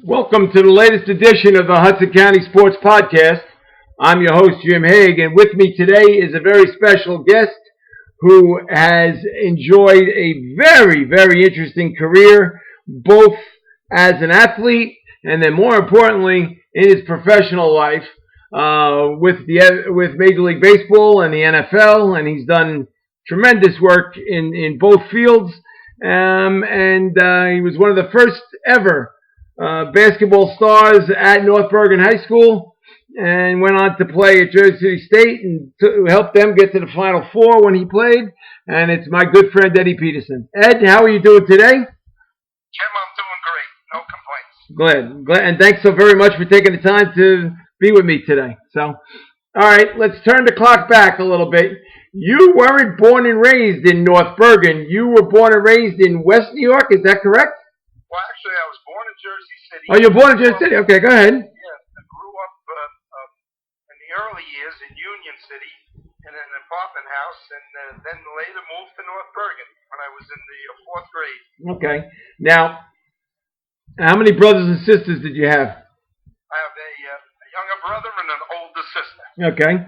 Welcome to the latest edition of the Hudson County Sports Podcast. I'm your host, Jim Haig, and with me today is a very special guest who has enjoyed a very, very interesting career, both as an athlete and then more importantly in his professional life with Major League Baseball and the NFL, and he's done tremendous work in both fields. He was one of the first ever basketball stars at North Bergen High School, and went on to play at Jersey City State and helped them get to the Final Four when he played. And it's my good friend Eddie Petersen. Ed, how are you doing today? Jim, I'm doing great. No complaints. Glad, and thanks so very much for taking the time to be with me today. So, all right, let's turn the clock back a little bit. You weren't born and raised in North Bergen. You were born and raised in West New York. Is that correct? Well, actually, I was born in Jersey City. Oh, you're born in Jersey City. Okay, go ahead. Yeah, I grew up in the early years in Union City in an apartment house, and then later moved to North Bergen when I was in the fourth grade. Okay. Now, how many brothers and sisters did you have? I have a younger brother and an older sister. Okay.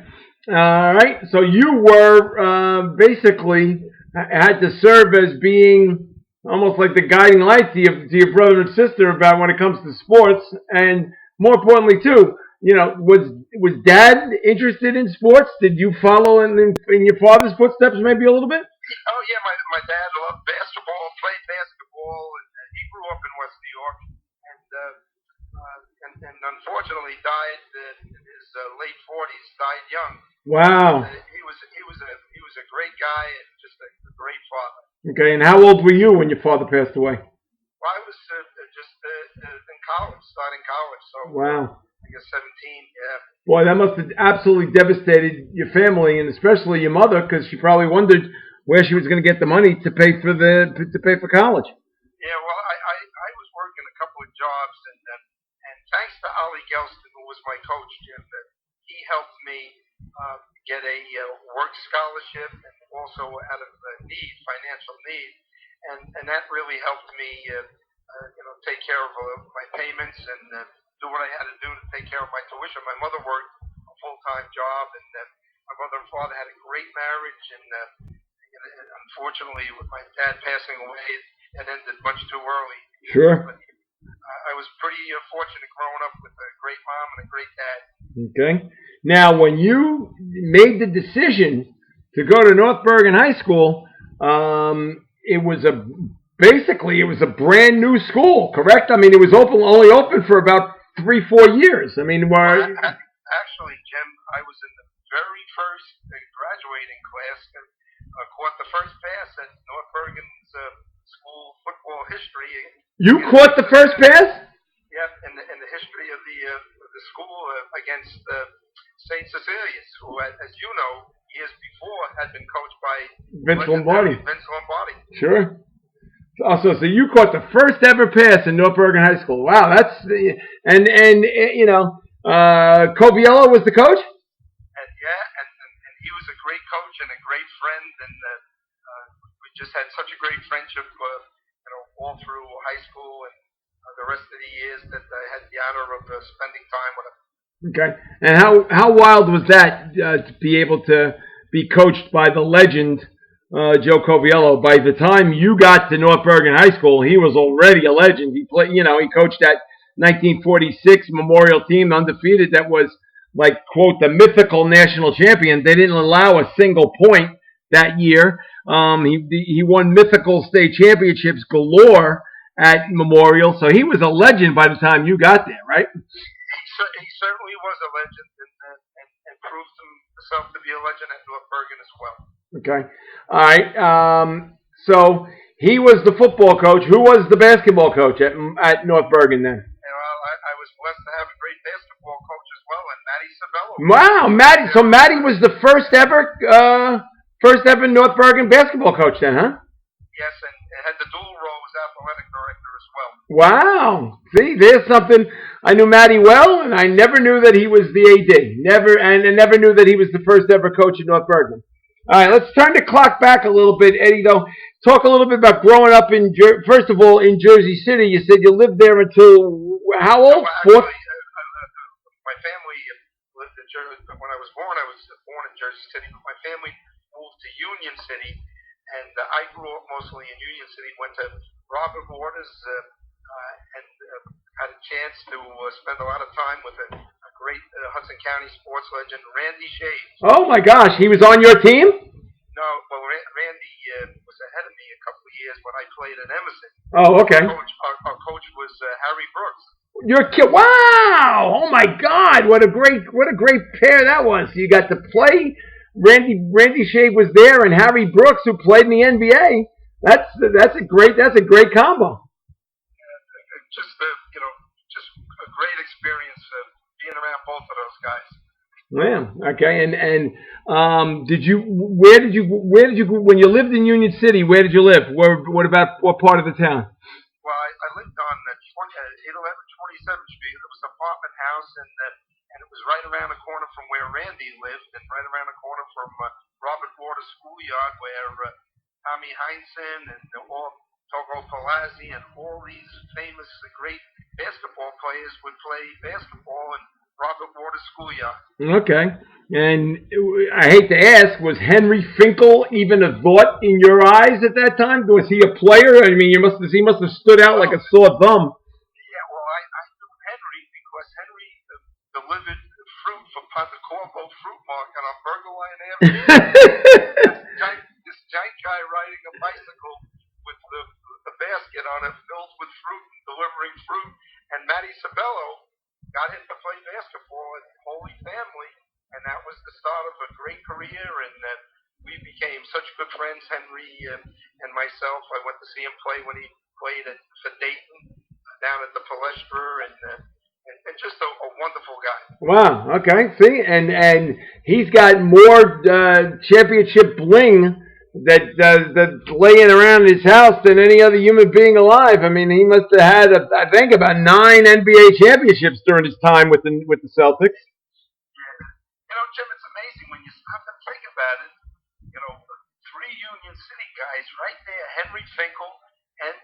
All right. So you were basically had to serve as being almost like the guiding light to your brother and sister about when it comes to sports, and more importantly too, was Dad interested in sports? Did you follow in your father's footsteps maybe a little bit? Oh yeah, my dad loved basketball, played basketball, and he grew up in West New York, and unfortunately died in his late 40s. Died young. Wow. He was a great guy and just a great father. Okay, and how old were you when your father passed away? Well, I was just in college, starting college. So wow. I guess 17. Yeah. Boy, that must have absolutely devastated your family and especially your mother, because she probably wondered where she was going to get the money to pay for college. Yeah, well, I was working a couple of jobs, and thanks to Ollie Gelston, who was my coach, Jim, that he helped me get a work scholarship, and also out of financial need, and that really helped me, take care of my payments and do what I had to do to take care of my tuition. My mother worked a full-time job, and my mother and father had a great marriage, and unfortunately, with my dad passing away, it ended much too early. Sure. But I was pretty fortunate growing up with a great mom and a great dad. Okay. Now, when you made the decision to go to North Bergen High School, it was a brand new school, correct? I mean, it was only open for about 3-4 years. I mean, actually, Jim, I was in the very first graduating class and caught the first pass at North Bergen's school football history. You caught the first pass? Yep, in the history of the school against St. Cecilia's, who, as you know, years before had been coached by Vince Lombardi. Sure. So you caught the first ever pass in North Bergen High School. Wow, that's and Coviello was the coach. And he was a great coach and a great friend, and we just had such a great friendship, all through high school and the rest of the years that I had the honor of spending time with him. Okay, and how wild was that to be able to be coached by the legend Joe Coviello? By the time you got to North Bergen High School, he was already a legend. He played, he coached that 1946 Memorial team, undefeated, that was like, quote, the mythical national champion. They didn't allow a single point that year. He won mythical state championships galore at Memorial, so he was a legend by the time you got there, right? He certainly was a legend, and proved himself to be a legend at North Bergen as well. Okay. All right. So he was the football coach. Who was the basketball coach at North Bergen then? Well, I was blessed to have a great basketball coach as well, and Matty Sabello. Wow, Matty. So Matty was the first ever North Bergen basketball coach then, huh? Yes, and had the dual role as athletic director as well. Wow. See, there's something. I knew Matty well, and I never knew that he was the AD. Never knew that he was the first ever coach at North Bergen. All right, let's turn the clock back a little bit, Eddie, though. Talk a little bit about growing up first of all, in Jersey City. You said you lived there until, How No, old? well, Fourth. actually, my family lived in Jersey. When I was born in Jersey City, but my family moved to Union City, and I grew up mostly in Union City. Went to Robert Waters, and had a chance to spend a lot of time with a great Hudson County sports legend, Randy Shaves. Oh my gosh, he was on your team? No, well, Randy was ahead of me a couple of years when I played in Emerson. Oh, okay. Our coach was Harry Brooks. Your kid. Wow! Oh my God! What a great pair that was. You got to play. Randy Shave was there, and Harry Brooks, who played in the NBA. That's a great combo. Just just a great experience being around both of those guys. Yeah. Okay. And where did you when you lived in Union City? Where did you live? What part of the town? Well, I lived on 811 27th Street. It was an apartment house, and it was right around the corner from where Randy lived, and right around the corner from Robert Waters Schoolyard, where Tommy Heinsohn and all Togo Palazzi and all these famous great basketball players would play basketball in Robert Waters Schoolyard. Okay. And I hate to ask, was Henry Finkel even a thought in your eyes at that time? Was he a player? I mean, he must have stood out like a sore thumb. Yeah, well, I knew Henry because Henry delivered fruit for the Corvo Fruit Market on Burger Line Avenue. this giant guy riding a bicycle with the basket on it filled with fruit and delivering fruit. And Matty Sabello got him to play basketball at Holy Family, and that was the start of a great career, and we became such good friends, Henry and myself. I went to see him play when he played for Dayton down at the Palestra, and just a wonderful guy. Wow. Okay. See, and he's got more championship bling that's laying around his house than any other human being alive. I mean, he must have had, I think, about 9 NBA championships during his time with the Celtics. Yeah. Jim, it's amazing when you stop and think about it. 3 Union City guys right there, Henry Finkel and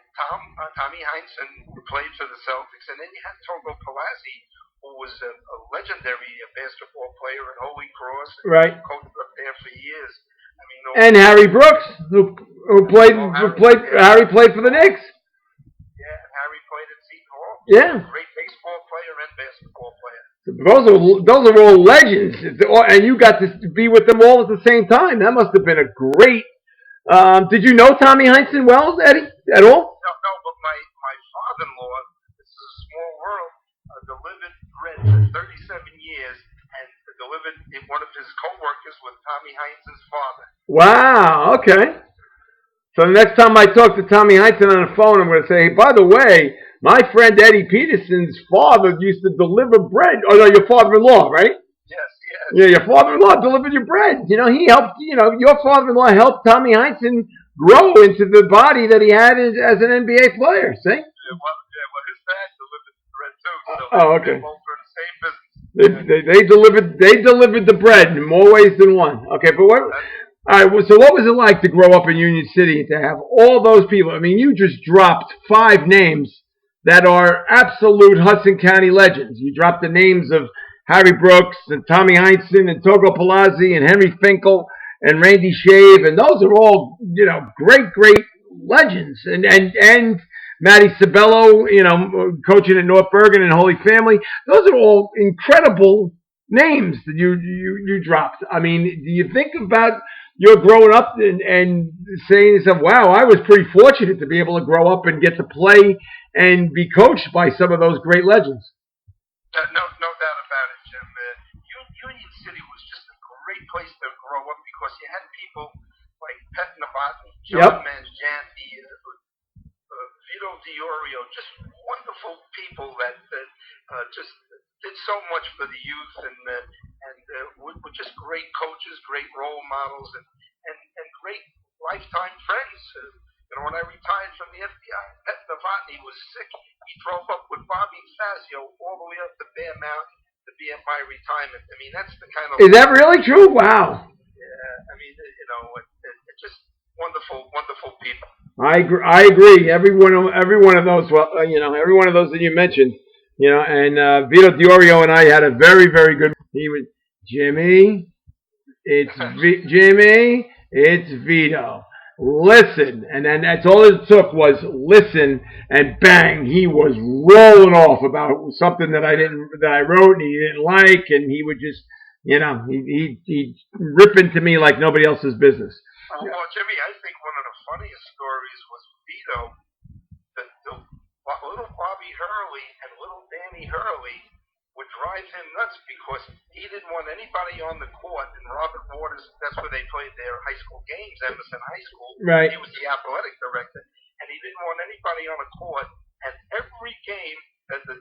Tommy Heinsohn, who played for the Celtics, and then you had Togo Palazzi, who was a legendary basketball player in Holy Cross, and right, coached up there for years. I mean, and Harry Brooks, who played Harry played for the Knicks. Yeah, and Harry played at Seton Hall. Yeah, great baseball player and basketball player. Those are all legends, and you got to be with them all at the same time. That must have been a great. Did you know Tommy Heinsohn well, Eddie, at all? No, but my father-in-law, this is a small world, delivered bread for 37 years. And delivered one of his co-workers with Tommy Heinsohn's father. Wow, okay. So the next time I talk to Tommy Heinsohn on the phone, I'm going to say, hey, by the way, my friend Eddie Petersen's father used to deliver bread. Oh, no, your father-in-law, right? Yes. Yeah, your father-in-law delivered your bread. He helped, your father-in-law helped Tommy Heinsohn grow into the body that he had as an NBA player, see? Yeah, well, his dad delivered the bread, too. So okay. They both were in the same business. They delivered the bread in more ways than one. Okay, but what? All right. So what was it like to grow up in Union City and to have all those people? I mean, you just dropped 5 names that are absolute Hudson County legends. You dropped the names of Harry Brooks and Tommy Heinsohn and Togo Palazzi and Henry Finkel and Randy Shave, and those are all great legends. And Matty Sabello, coaching at North Bergen and Holy Family. Those are all incredible names that you dropped. I mean, do you think about your growing up and saying to yourself, wow, I was pretty fortunate to be able to grow up and get to play and be coached by some of those great legends? No doubt about it, Jim. Union City was just a great place to grow up because you had people like Pet Novotny, John Mangianti, Vito Diorio, just wonderful people that just did so much for the youth and were just great coaches, great role models, and great lifetime friends. When I retired from the FBI, Pet Novotny was sick. He drove up with Bobby Fazio all the way up to Bear Mountain to be at my retirement. I mean, that's the kind of... Is that really true? Wow. Yeah, I mean, it's just wonderful people. I agree. Every one of those. Well, every one of those that you mentioned And Vito Diorio and I had a very, very good. He was Jimmy. Jimmy. It's Vito. Listen, and then that's all it took was listen, and bang, he was rolling off about something that I wrote and he didn't like, and he would just, he rip into me like nobody else's business. Well, Jimmy, I think one of the funniest stories was Vito, the little Bobby Hurley and little Danny Hurley would drive him nuts because he didn't want anybody on the court. And Robert Waters, that's where they played their high school games, Emerson High School. Right. He was the athletic director, and he didn't want anybody on the court. And every game that they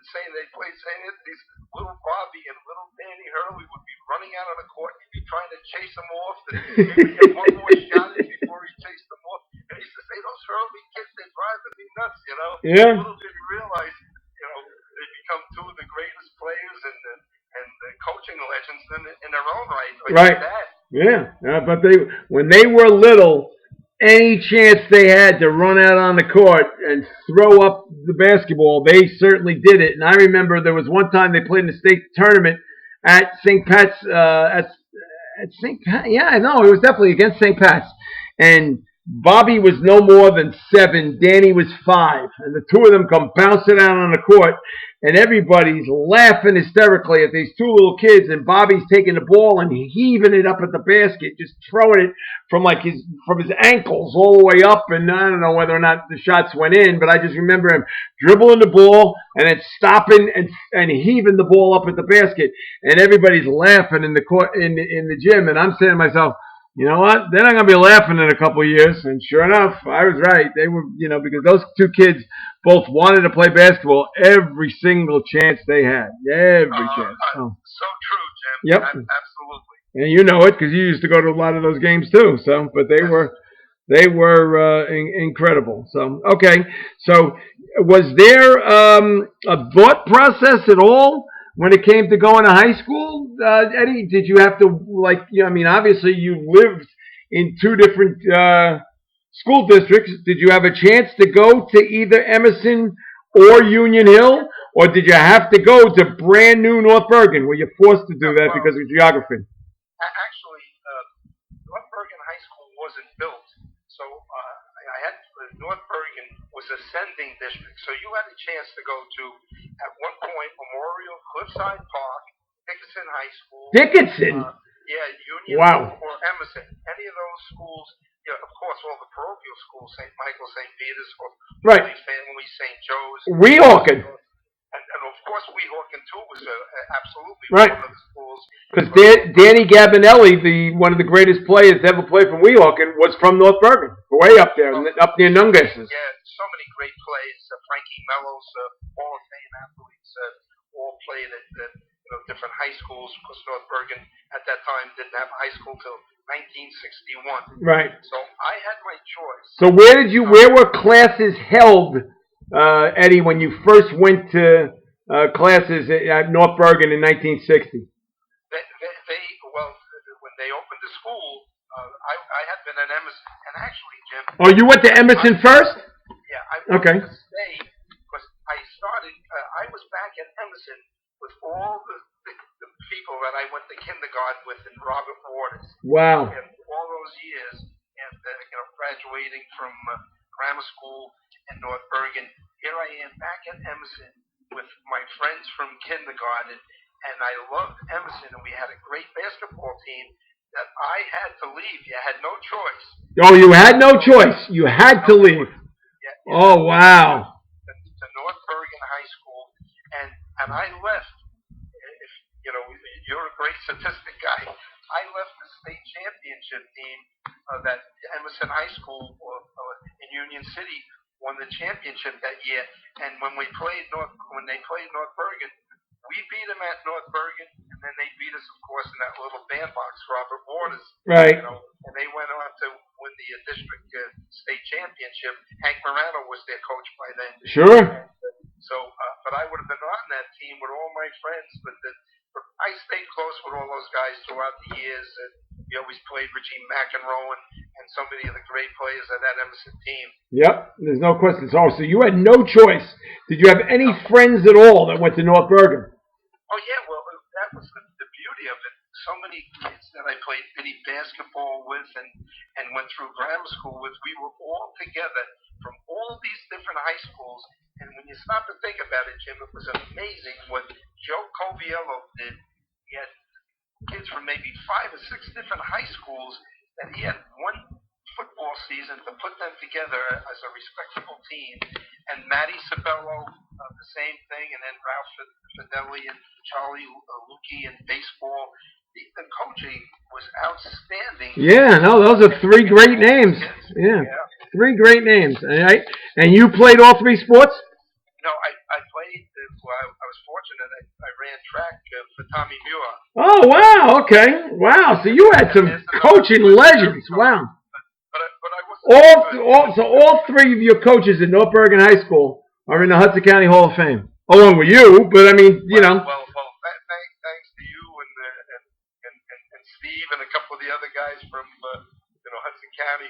played, these little Bobby and little Danny Hurley would be running out of the court. He'd be trying to chase them off. Maybe get one more shot in before he chased them off. And he used to say, "Those Hurley kids, they drive me nuts." Yeah. Little did he realize, they become two of the greatest players and the coaching legends in their own right. Right. Yeah. But when they were little, any chance they had to run out on the court and throw up the basketball, they certainly did it. And I remember there was one time they played in the state tournament at St. Pat's. At St. Pat. Yeah, no, it was definitely against St. Pat's. And Bobby was no more than 7. Danny was 5. And the two of them come bouncing out on the court. And everybody's laughing hysterically at these two little kids. And Bobby's taking the ball and heaving it up at the basket, just throwing it from his ankles all the way up. And I don't know whether or not the shots went in, but I just remember him dribbling the ball and then stopping and heaving the ball up at the basket. And everybody's laughing in the court in the gym. And I'm saying to myself, you know what? They're not going to be laughing in a couple of years. And sure enough, I was right. They were, because those two kids both wanted to play basketball every single chance they had. Every chance. So true, Jim. Yep. Absolutely. And you know it because you used to go to a lot of those games too. So, but they were incredible. So, okay. So, was there a thought process at all when it came to going to high school, Eddie? Did you have to obviously you lived in 2 different school districts. Did you have a chance to go to either Emerson or Union Hill, or did you have to go to brand new North Bergen? Were you forced to do that because of geography? Actually, North Bergen High School wasn't built, so I had North Bergen was ascending district, so you had a chance to go to at one point Memorial, Cliffside Park, Petersen High School. Petersen. Union or Emerson. Any of those schools. Of course, all the parochial schools, St. Michael, St. Peter's, right. Family, St. Joe's. Weehawken. And of course, Weehawken, too, was absolutely right. one of the schools. Because Danny Gabinelli, one of the greatest players to ever play from Weehawken, was from North Bergen, way up there, up near Nungas's. Yeah, so many great plays. Frankie Mello's, Hall of Fame athletes, all played at different high schools, because North Bergen at that time didn't have high school till 1961. Right. So I had my choice. So where were classes held, Eddie, when you first went to classes at North Bergen in 1960? When they opened the school, I had been at Emerson, and actually, Jim. Oh, you went to Emerson first? Yeah, I wanted to stay because I started. I was back at Emerson with all the people that I went to kindergarten with in Robert Waters. Wow. And all those years, and graduating from grammar school in North Bergen, here I am back at Emerson with my friends from kindergarten, and I loved Emerson, and we had a great basketball team that I had to leave. You had no choice. Oh, you had no choice. You had to leave. Yeah, oh, wow. To North Bergen High School, and I left. You're a great statistic guy. I left the state championship team that Emerson High School in Union City won the championship that year. And when they played North Bergen, we beat them at North Bergen, and then they beat us, of course, in that little bandbox, Robert Waters. Right. And they went on to win the district state championship. Hank Morano was their coach by then. Sure. But I would have been on that team with all my friends, but I stayed close with all those guys throughout the years. We always played Richie McEnroe and and so many of the great players of that Emerson team. Yep, there's no question. So you had no choice. Did you have any friends at all that went to North Bergen? Oh yeah, well that was the beauty of it. So many kids that I played mini basketball with and went through grammar school with, we were all together from all these different high schools. And when you stop to think about it, Jim, it was amazing what Joe Coviello did. He had kids from maybe 5 or 6 different high schools that he had one football season to put them together as a respectable team. And Matty Sabello, the same thing, and then Ralph Fideli and Charlie Lukey in baseball. The coaching was outstanding. Yeah, no, those are 3 great names. Yeah, 3 great names. And you played all 3 sports? No, I played. Well, I was fortunate. I ran track for Tommy Muir. Oh wow! Okay, wow. So you had some coaching legends. Wow. But I wasn't. All 3 of your coaches at North Bergen High School are in the Hudson County Hall of Fame, along with you. But I mean, you know. Well, thanks to you and Steve and a couple of the other guys from Hudson County,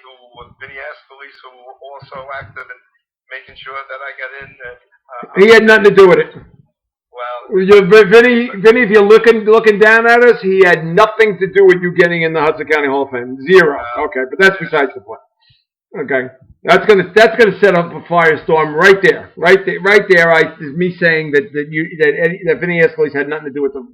Vinny Ascalise, who were also active in making sure that I got in. He had nothing to do with it. Well, Vinny, if you're looking down at us, he had nothing to do with you getting in the Hudson County Hall of Fame. 0. Okay, but that's besides the point. Okay, that's gonna set up a firestorm right there. Is me saying that Vinny Ascalise had nothing to do with the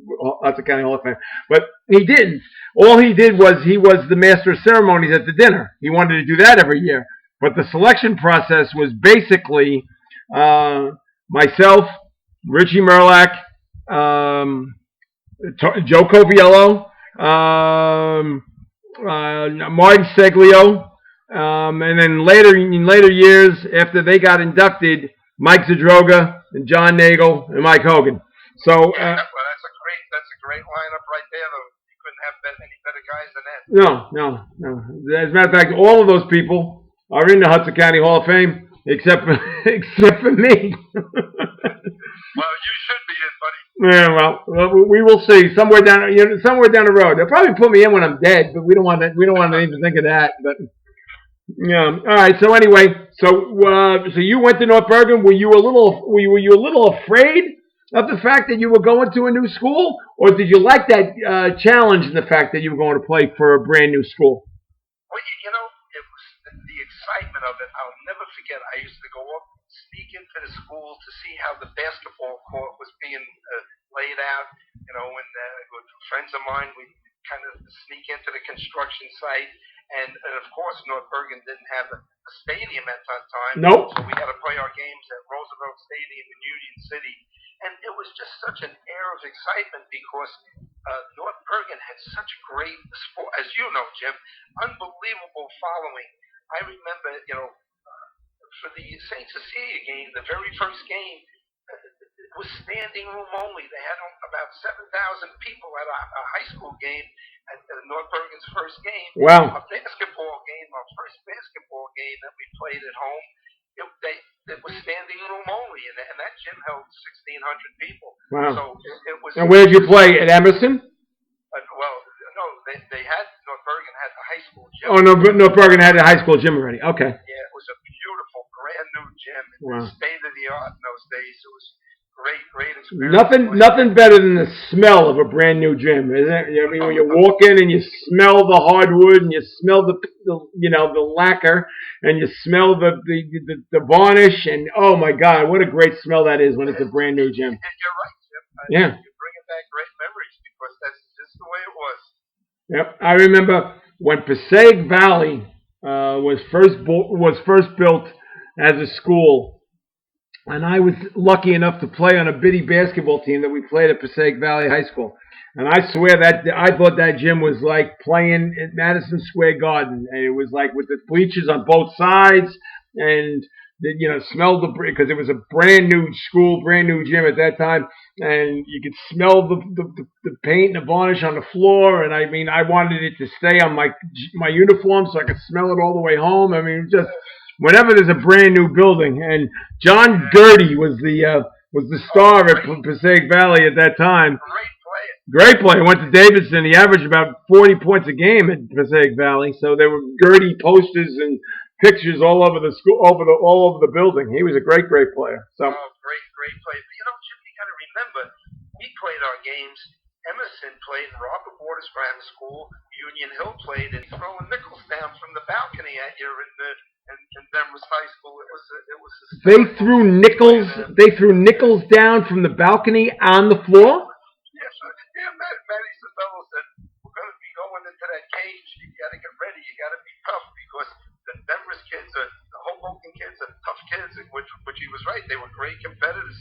Hudson County Hall of Fame, but he didn't. All he did was he was the master of ceremonies at the dinner. He wanted to do that every year, but the selection process was basically myself, Richie Merlack, Joe Coviello, Martin Seglio. And then in later years, after they got inducted, Mike Zadroga and John Nagel and Mike Hogan. So well, that's a great lineup right there. Though you couldn't have any better guys than that. No. As a matter of fact, all of those people are in the Hudson County Hall of Fame, except for me. Well, you should be in, buddy. Yeah, well, we will see. Somewhere down the road, they'll probably put me in when I'm dead, but we don't want to even think of that. But yeah. All right. So anyway, so you went to North Bergen. Were you a little afraid of the fact that you were going to a new school, or did you like that challenge in the fact that you were going to play for a brand new school? Well, it was the excitement of it. I'll never forget. I used to go up, sneak into the school to see how the basketball court was being laid out. With friends of mine, we kind of sneak into the construction site. And of course, North Bergen didn't have a stadium at that time. Nope. So we had to play our games at Roosevelt Stadium in Union City. And it was just such an air of excitement because North Bergen had such great sport, as you know, Jim, unbelievable following. I remember, for the St. Cecilia game, the very first game, it was standing room only. They had about 7,000 people at a high school game. At North Bergen's first game, wow. Our first basketball game that we played at home, it was standing room only, and that gym held 1,600 people. Wow. So it was. And where did you play? At Emerson? Well, no, they had North Bergen had a high school gym. Oh, no, North Bergen had a high school gym already. Okay. Yeah, it was a beautiful, brand new gym. Wow. State of the art in those days. It was great experience. Nothing better than the smell of a brand new gym, isn't it? I mean, when you walk in and you smell the hardwood and you smell the lacquer and you smell the varnish, and oh my God, what a great smell that is when it's a brand new gym. And you're right, Jim. Yeah. You're bringing back great memories because that's just the way it was. Yep, I remember when Passaic Valley was first built as a school. And I was lucky enough to play on a bitty basketball team that we played at Passaic Valley High School. And I swear that I thought that gym was like playing at Madison Square Garden. And it was like with the bleachers on both sides and, smelled because it was a brand new school, brand new gym at that time. And you could smell the paint and the varnish on the floor. And I mean, I wanted it to stay on my uniform so I could smell it all the way home. I mean, just... Whenever there's a brand new building, and John Gertie was the star at Passaic Valley at that time. Great player. Great player. Went to Davidson. He averaged about 40 points a game at Passaic Valley. So there were Gertie posters and pictures all over the school, all over the building. He was a great player. So. Oh, great player. You know, Jim, you got to remember, we played our games. Emerson played in Robert Waters Grammar School. Union Hill played, and throwing nickels down from the balcony at you in Denver's high school. It was. They threw nickels. They threw nickels down from the balcony on the floor. Yes, yeah. Matty Sabello said, "We're going to be going into that cage. You got to get ready. You got to be tough because the Denver's kids the Hoboken kids are tough kids." Which he was right. They were great competitors,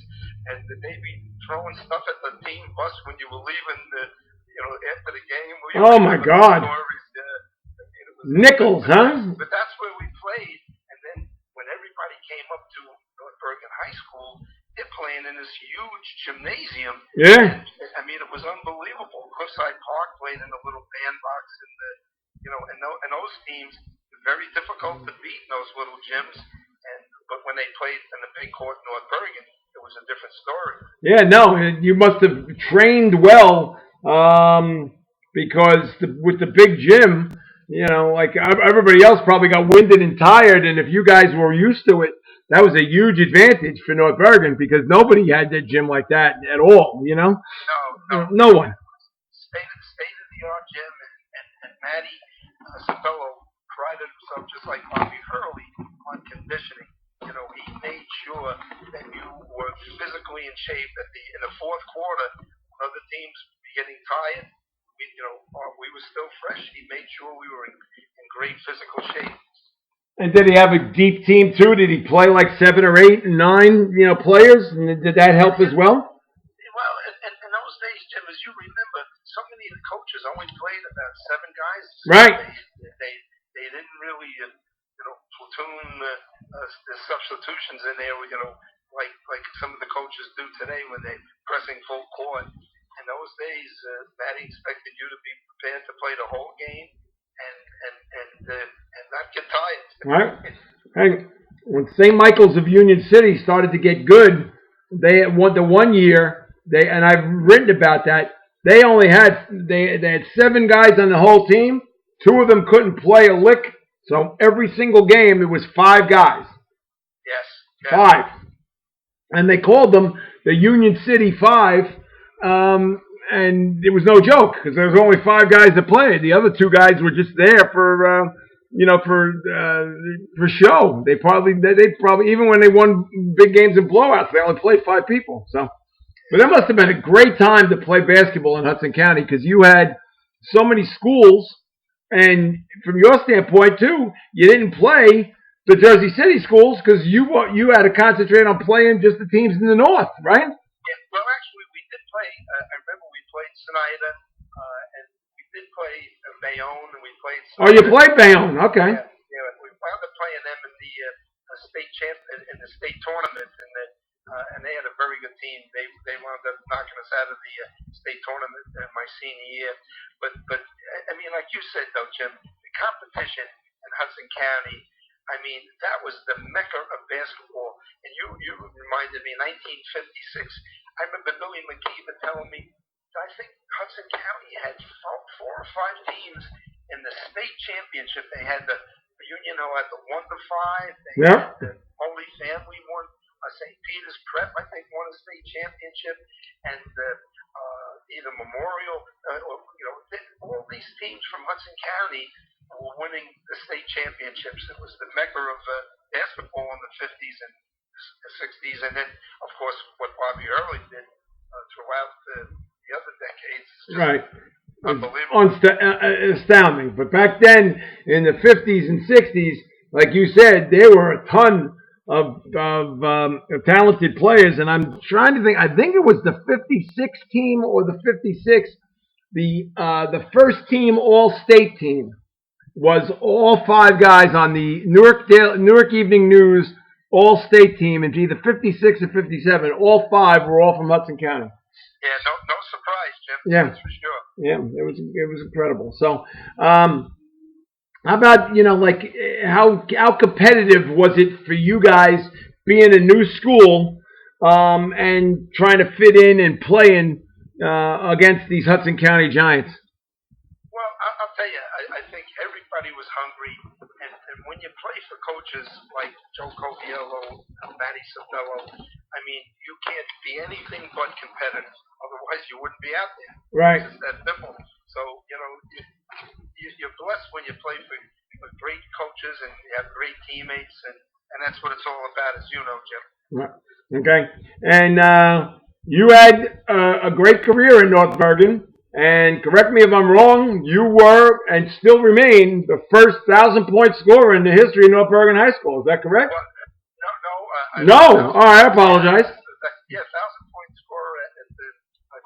and they'd be throwing stuff at the team bus when you were leaving. After the game. Oh my God! Nickels, huh? But that's where we played, and then when everybody came up to North Bergen High School, they're playing in this huge gymnasium. Yeah. I mean, it was unbelievable. Cliffside Park played in a little bandbox, and those teams were very difficult to beat in those little gyms. But when they played in the big court in North Bergen, it was a different story. Yeah, no, you must have trained well, because with the big gym, like everybody else probably got winded and tired, and if you guys were used to it, that was a huge advantage for North Bergen because nobody had that gym like that at all, No one. State of the art gym, and Matty Sabello prided himself just like Bobby Hurley on conditioning. He made sure that you were physically in shape. In the fourth quarter, when other teams were getting tired, we were still fresh. He made sure we were in great physical shape. And did he have a deep team too? Did he play like 7 or 8 and 9, players? And did that help as well? Well, in those days, Jim, as you remember, so many of the coaches only played about 7 guys. Right. They didn't really, platoon the substitutions in there. Like some of the coaches do today when they're pressing full court. In those days, Matty expected you to be prepared to play the whole game and not get tired. Right. Hey, when St. Michael's of Union City started to get good, they won the 1 year. And I've written about that. They had 7 guys on the whole team. 2 of them couldn't play a lick. So every single game, it was 5 guys. Yes. 5. And they called them the Union City 5. And it was no joke because there was only 5 guys that played. The other 2 guys were just there for show. They probably even when they won big games and blowouts, they only played 5 people. So, but that must have been a great time to play basketball in Hudson County because you had so many schools. And from your standpoint too, you didn't play the Jersey City schools because you had to concentrate on playing just the teams in the north, right? Yeah. Well, actually, we did play. I remember we played Snyder, and we did play Bayonne, and we played. Oh, you played Bayonne, okay. Yeah, we wound up playing them in the in the state tournament, and they had a very good team. They wound up knocking us out of the state tournament my senior year. But I mean, like you said though, Jim, the competition in Hudson County, I mean, that was the mecca of basketball. And you reminded me, 1956. I remember Billy McGee telling me, I think Hudson County had 4 or 5 teams in the state championship. They had the Union Hill had the 1 to 5. They had the Holy Family won. St. Peter's Prep, I think, won a state championship, and either Memorial, all these teams from Hudson County were winning the state championships. It was the mecca of basketball in the 50s and the 60s, and then, of course, what Bobby Hurley did throughout the other decades. Right. Unbelievable. Astounding. But back then, in the 50s and 60s, like you said, there were a ton of talented players, and I'm trying to think. I think it was the 56 team or the 56. The first team All-State team was all 5 guys on the Newark Evening News All-State team, and either 56 or 57. All 5 were all from Hudson County. Yeah, no surprise, Jim. Yeah, that's for sure. Yeah, it was incredible. So, how about, like, how competitive was it for you guys being a new school and trying to fit in and playing, against these Hudson County Giants? Well, I'll tell you, I think everybody was hungry, and when you play for coaches like Joe Coviello, Matty Sabello, I mean, you can't be anything but competitive. Otherwise, you wouldn't be out there. Right. It's that simple. So, you're blessed when you play for great coaches and you have great teammates, and that's what it's all about, as you know, Jim. Okay. And you had a great career in North Bergen. And correct me if I'm wrong, you were and still remain the first 1,000-point scorer in the history of North Bergen High School. Is that correct? Well, no. No. All right, I apologize. Yeah, 1,000-point scorer at the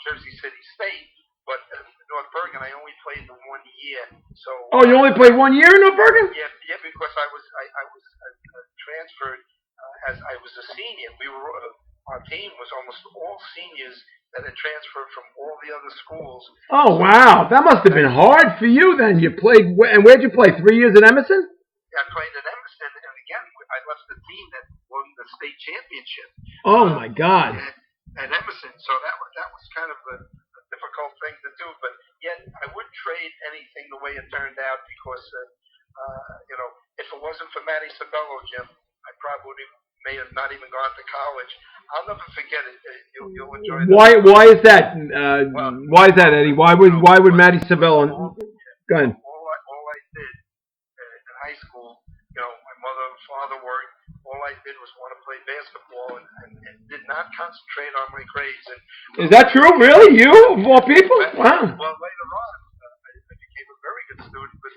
Jersey City State, but North Bergen, I only played the 1 year. So. Oh, you only played 1 year in North Bergen? Yeah, because I was transferred as I was a senior. Our team was almost all seniors that had transferred from all the other schools. Oh, wow. That must have been hard for you then. You played, and where'd you play? 3 years at Emerson? Yeah, I played at Emerson, and again, I left the team that won the state championship. Oh, my God. At Emerson, so that was kind of a difficult thing to do, but yet I wouldn't trade anything the way it turned out because, if it wasn't for Matty Sabello, Jim, I probably may have not even gone to college. I'll never forget it. You'll enjoy that. Why is that? Why is that, Eddie? Why would Matty Sabello? Go ahead. All I did in high school, my mother and father worked. All I did was want to play basketball and did not concentrate on my grades. Is that true? Really? You, of all people? Wow. Well, later on, I became a very good student, but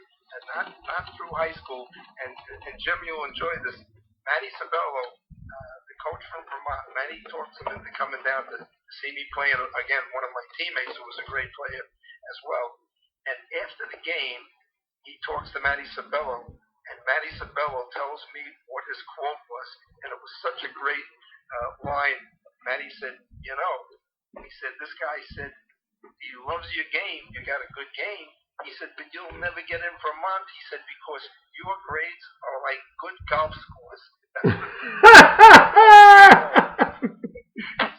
not through high school. And Jim, you'll enjoy this. Matty Sabello, the coach from Vermont, Matty talks him into coming down to see me playing, again, one of my teammates who was a great player as well. And after the game, he talks to Matty Sabello, and Matty Sabello tells me what his quote was, and it was such a great line. Matty said, this guy said, he loves your game, you got a good game. He said, but you'll never get in Vermont. He said, because your grades are like good golf scores. He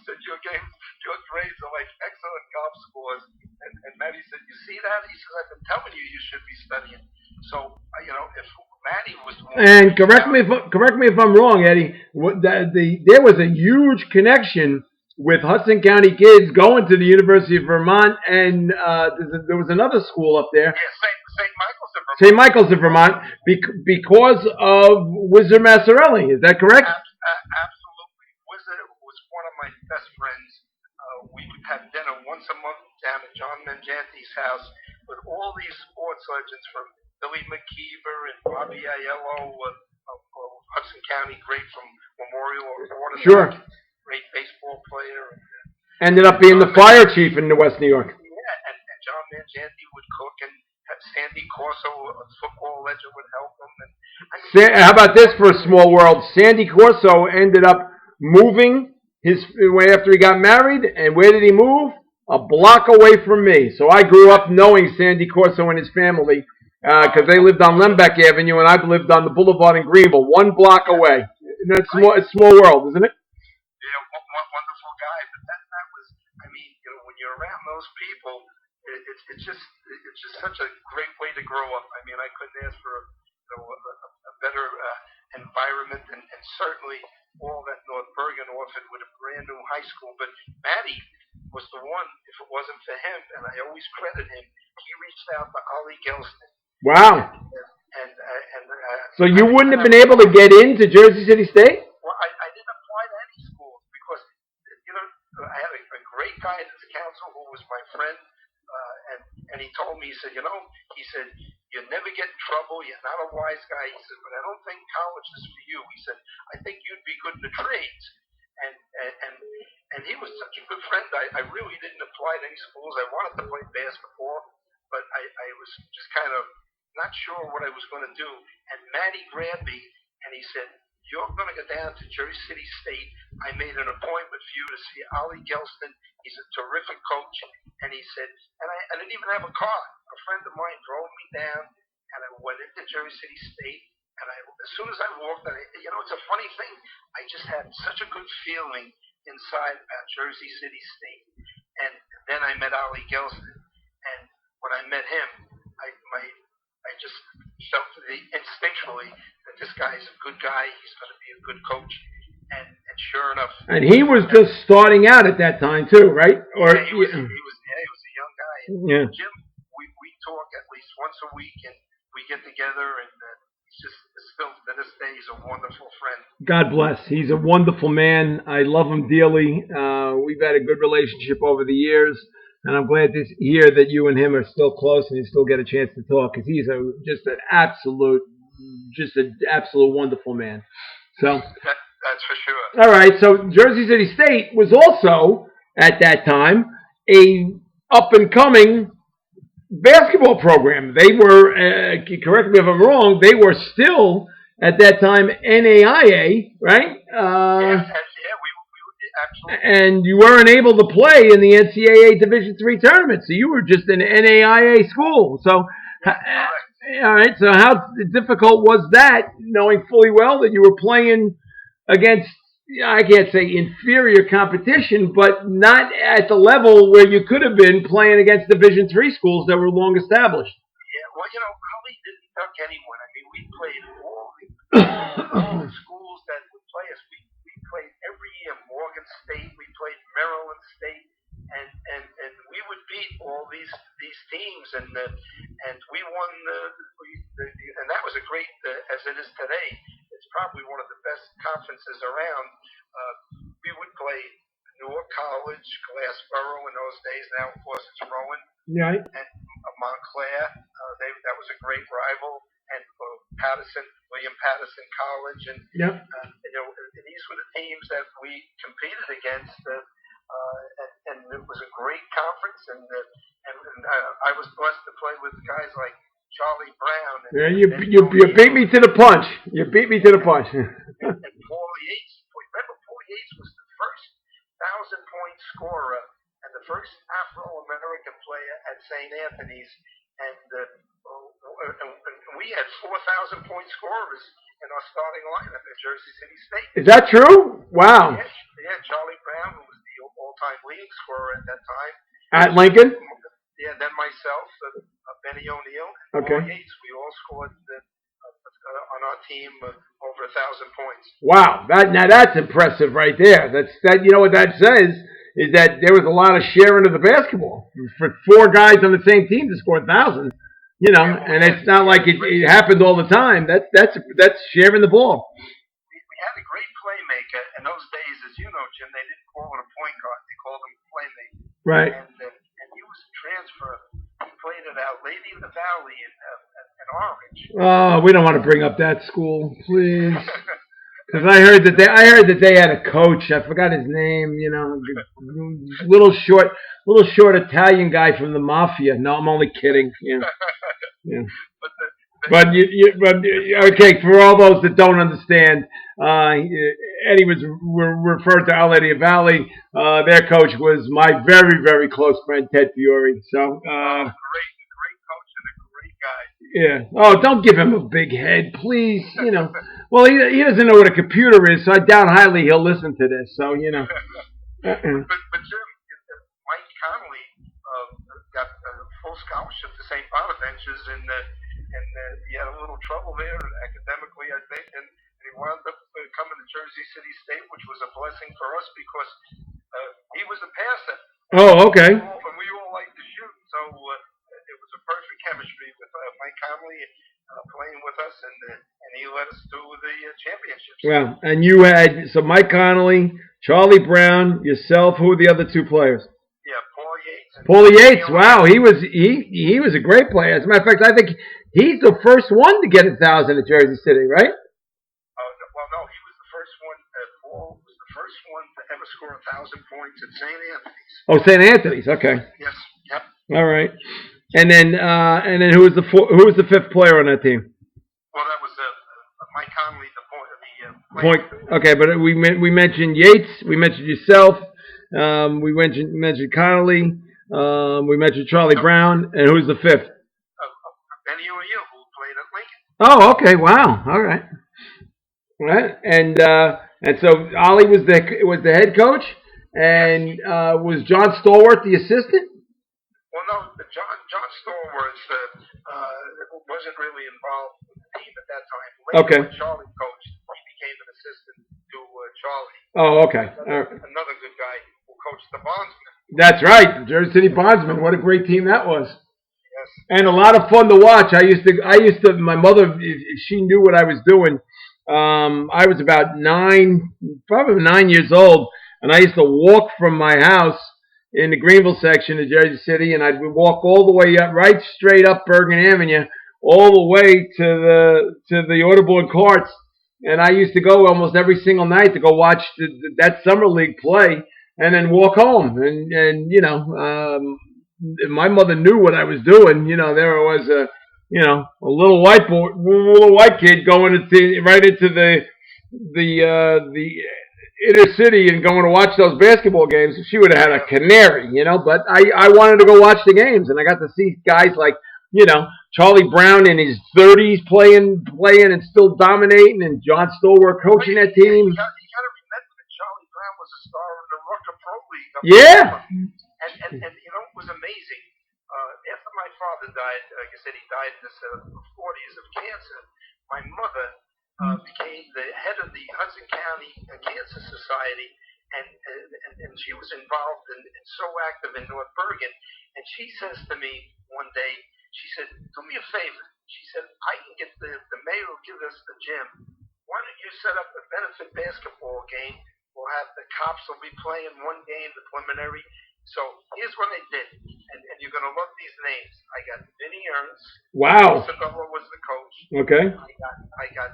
said, your grades are like excellent golf scores. And Matty said, you see that? He says, I've been telling you should be studying. So, if Matty was the one. And correct me if I'm wrong, Eddie. There was a huge connection with Hudson County kids going to the University of Vermont, and there was another school up there. Yeah, St. Michael's in Vermont. St. Michael's in Vermont, because of Wizard Massarelli. Is that correct? Absolutely. Wizard was one of my best friends. We would have dinner once a month down at John Mangianti's house with all these sports legends from Billy McKeever and Bobby Aiello of Hudson County, great from Memorial or Water. Sure. Great baseball player. Ended up being the fire chief in West New York. Yeah, and John Mangianti would cook, and Sandy Corso, a football legend, would help him. How about this for a small world? Sandy Corso ended up moving after he got married, and where did he move? A block away from me. So I grew up knowing Sandy Corso and his family because they lived on Lembeck Avenue, and I've lived on the Boulevard in Greenville, 1 block away. And that's it's small world, isn't it? Yeah, wonderful guy. But that was, when you're around those people, it's just such a great way to grow up. I couldn't ask for a better environment, and certainly all that North Bergen offered with a brand new high school. But Matty was the one. If it wasn't for him, and I always credit him, he reached out to Ollie Gelston. Wow. So you wouldn't have been able to get into Jersey City State? Well, I didn't apply to any schools because, I had a great guidance counselor who was my friend, and he told me, he said, you never get in trouble, you're not a wise guy. He said, but I don't think college is for you. He said, I think you'd be good in the trades. And he was such a good friend. I really didn't apply to any schools. I wanted to play basketball, but I was just kind of not sure what I was going to do. And Matty grabbed me, and he said, you're going to go down to Jersey City State. I made an appointment for you to see Ollie Gelston. He's a terrific coach. And he said, and I didn't even have a car. A friend of mine drove me down, and I went into Jersey City State. And as soon as I walked, it's a funny thing. I just had such a good feeling inside about Jersey City State. And then I met Ali Gelston, and when I met him, I just felt instinctually that this guy is a good guy. He's going to be a good coach, and sure enough. And he was just starting out at that time too, right? Or he was a young guy. And yeah. Jim, we talk at least once a week, and we get together, and he's just still to this day he's a wonderful friend. God bless. He's a wonderful man. I love him dearly. We've had a good relationship over the years, and I'm glad to hear that you and him are still close and you still get a chance to talk, because he's just an absolute wonderful man. So that's for sure. All right. So Jersey City State was also at that time a up and coming basketball program. They were, correct me if I'm wrong, they were still at that time NAIA, right? We absolutely. And you weren't able to play in the NCAA Division III tournament, so you were just an NAIA school. So, all right. So how difficult was that, knowing fully well that you were playing against, I can't say inferior competition, but not at the level where you could have been playing against Division III schools that were long established? Yeah, well, Holly didn't duck anyone. I mean, we played all the schools that would play us. We played every year. Morgan State, we played Maryland State, and we would beat all these teams, and we won and that was a great, as it is today. It's probably one of the best conferences around. We would play Newark College, Glassboro in those days. Now, of course, it's Rowan. Right. And Montclair. That was a great rival. And William Patterson College. And, yep. These were the teams that we competed against. And it was a great conference. And I was blessed to play with guys like Charlie Brown. You beat me to the punch. You beat me to the punch. And Paul Yates. Remember, Paul Yates was the first 1,000-point scorer and the first Afro-American player at St. Anthony's. And we had 4,000-point scorers in our starting lineup at Jersey City State. Is that true? Wow. Yeah, Charlie Brown, who was the all-time leading scorer at that time. At Lincoln? Yeah, then myself, Benny O'Neill, okay. Paul Yates. We all scored on our team over 1,000 points. Wow, that's impressive right there. You know what that says is that there was a lot of sharing of the basketball for four guys on the same team to score 1,000. And it's not like it happened all the time. That's sharing the ball. We had a great playmaker in those days, as you know, Jim. They didn't call him a point guard; they called him a playmaker. Right. And he was a transfer. He played at Our Lady of the Valley in Orange. Oh, we don't want to bring up that school, please. Because I heard that they had a coach. I forgot his name. Little short Italian guy from the mafia. No, I'm only kidding. Yeah. But okay. For all those that don't understand, Eddie was referred to Our Lady of Valley. Their coach was my very, very close friend Ted Fiore. So great coach and a great guy. Yeah. Oh, don't give him a big head, please. Well, he doesn't know what a computer is, so I doubt highly he'll listen to this. So But Jim, Mike Connolly got a full scholarship to St. Bonaventure's, and he had a little trouble there academically, I think, and he wound up coming to Jersey City State, which was a blessing for us because he was a passer. Oh, okay. And we all like to shoot, so it was a perfect chemistry with Mike Connolly playing with us, and he led us to the championships. Well, and you had Mike Connolly, Charlie Brown, yourself. Who were the other two players? Yeah, Paul Yates. Paul Yates. Wow, he was a great player. As a matter of fact, I think he's the first one to get 1,000 at Jersey City, right? Well, no, he was the first one. Paul was the first one to ever score 1,000 points at St. Anthony's. Oh, St. Anthony's. Okay. Yes. Yep. All right. And then who was the fifth player on that team? Well, that was Mike Connolly, the point. Okay, but we mentioned Yates, we mentioned yourself, we mentioned Connolly, we mentioned Charlie Brown, and who's the fifth? Benny O'Neill, who played at Lincoln. Oh, okay, wow, all right, and so Ollie was the head coach, and was John Stallworth the assistant? John Stallworth wasn't really involved with the team at that time. Okay. Later, when Charlie coached, he became an assistant to Charlie. Oh, okay. Another good guy who coached the Bondsmen. That's right, the Jersey City Bondsmen. What a great team that was. Yes. And a lot of fun to watch. I used to. My mother, if she knew what I was doing. I was about probably 9 years old, and I used to walk from my house in the Greenville section of Jersey City, and I'd walk all the way up, right straight up Bergen Avenue, all the way to the Audubon Courts. And I used to go almost every single night to go watch that summer league play, and then walk home. And my mother knew what I was doing. There was a little white kid going right into the inner city and going to watch those basketball games. She would have had a canary, But I wanted to go watch the games, and I got to see guys like Charlie Brown in his 30s playing and still dominating, and John Stallworth coaching that team. You got to remember that Charlie Brown was a star in the Rucker Pro League. Yeah. And it was amazing. After my father died, like I said, he died in his 40s of cancer. My mother became the head of the Hudson County Cancer Society, and she was involved and so active in North Bergen. And she says to me one day, she said, "Do me a favor." She said, "I can get the mayor will give us the gym. Why don't you set up a benefit basketball game? We'll have the cops will be playing one game, the preliminary." So here's what I did, and you're going to love these names. I got Vinny Ernst. Wow. Isabella was the coach. Okay. I got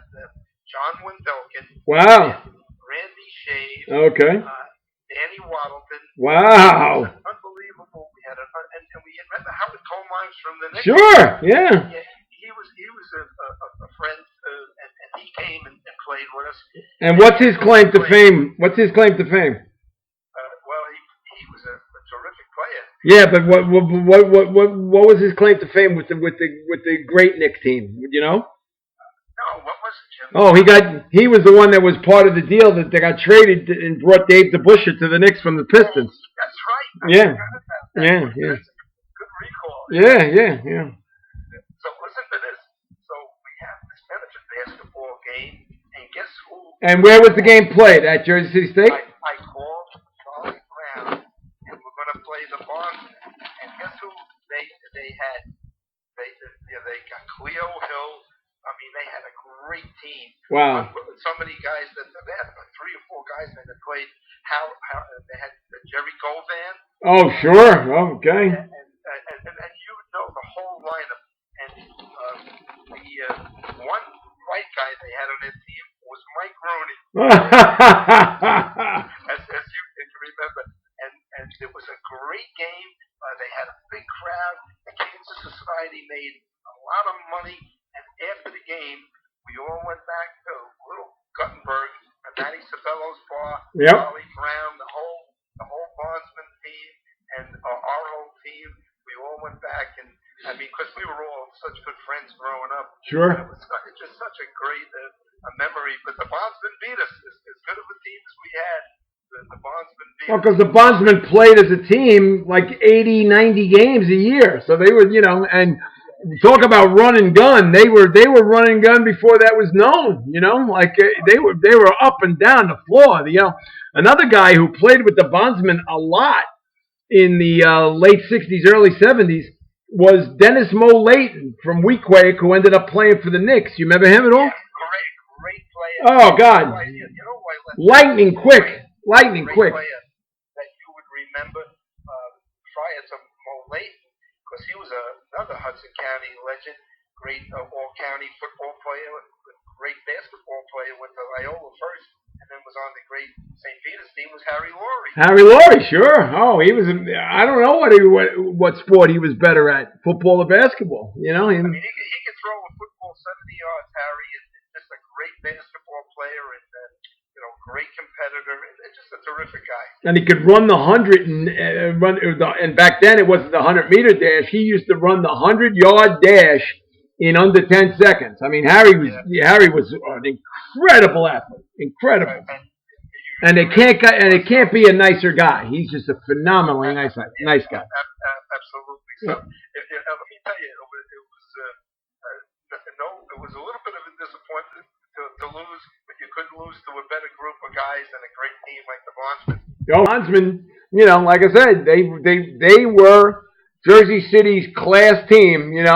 John Wendelkin. Wow. Randy Shave. Okay. Danny Waddleton. Wow. Unbelievable. We had and we remember Howard Coleman from the Knicks. Sure. Yeah. He was a friend, and he came and played with us. And what's his claim to fame? What's his claim to fame? Well, he was a terrific player. Yeah, but what was his claim to fame with the great Knicks team? No, what was it, Jim? Oh, he was the one that was part of the deal that they got traded and brought Dave DeBusschere to the Knicks from the Pistons. That's right. Yeah. Yeah. That's a good recall. Yeah. So listen to this. So we have this benefit basketball game, and guess who? And where was the game played? At Jersey City State? I called Charlie Brown, and we're going to play the Bondsmen. And guess who they had? They got Cleo Hill. I mean, they had a great team. Wow. So many guys they had about 3 or 4 guys that played. They had Jerry Govan. Oh, sure. Okay. And you know the whole lineup. And the one white guy they had on their team was Mike Rooney. as you can remember. And it was a great game. They had a big crowd. The Cancer Society made a lot of money. And after the game, we all went back to Little Guttenberg, Matty Sabello's bar, yep. Charlie Brown, the whole Bondsman team, and our whole team. We all went back, and I mean, because we were all such good friends growing up. Sure. It was just such a great memory. But the Bondsmen beat us. As good of a team as we had, the Bondsmen beat us. Well, because the Bondsmen played as a team like 80, 90 games a year, so they were, and. Talk about run and gun. They were run and gun before that was known. Like they were up and down the floor. Another guy who played with the Bondsmen a lot in the late '60s, early '70s was Dennis Mo Layton from Weequahic, who ended up playing for the Knicks. You remember him at all? Yeah, great player. Oh God, lightning quick. Player that you would remember prior to Mo Layton. Because he was another Hudson County legend, great all-county football player, great basketball player, went to Loyola first, and then was on the great St. Peter's team, was Harry Laurie. Harry Laurie, sure. Oh, he was, I don't know what sport he was better at, football or basketball, I mean, he could throw a football 70 yards, Harry, and just a great basketball player, and great competitor, and just a terrific guy. And he could run the 100 and back then it wasn't the 100-meter dash. He used to run the 100-yard dash in under 10 seconds. I mean, Harry was an incredible athlete, incredible. And it can't be a nicer guy. He's just a phenomenally nice guy. Absolutely. So, let me tell you, it was a little bit of a disappointment to lose, but you couldn't lose to a better group of guys and a great team like the Bondsmen. Oh, Bondsmen, like I said, they were Jersey City's class team. And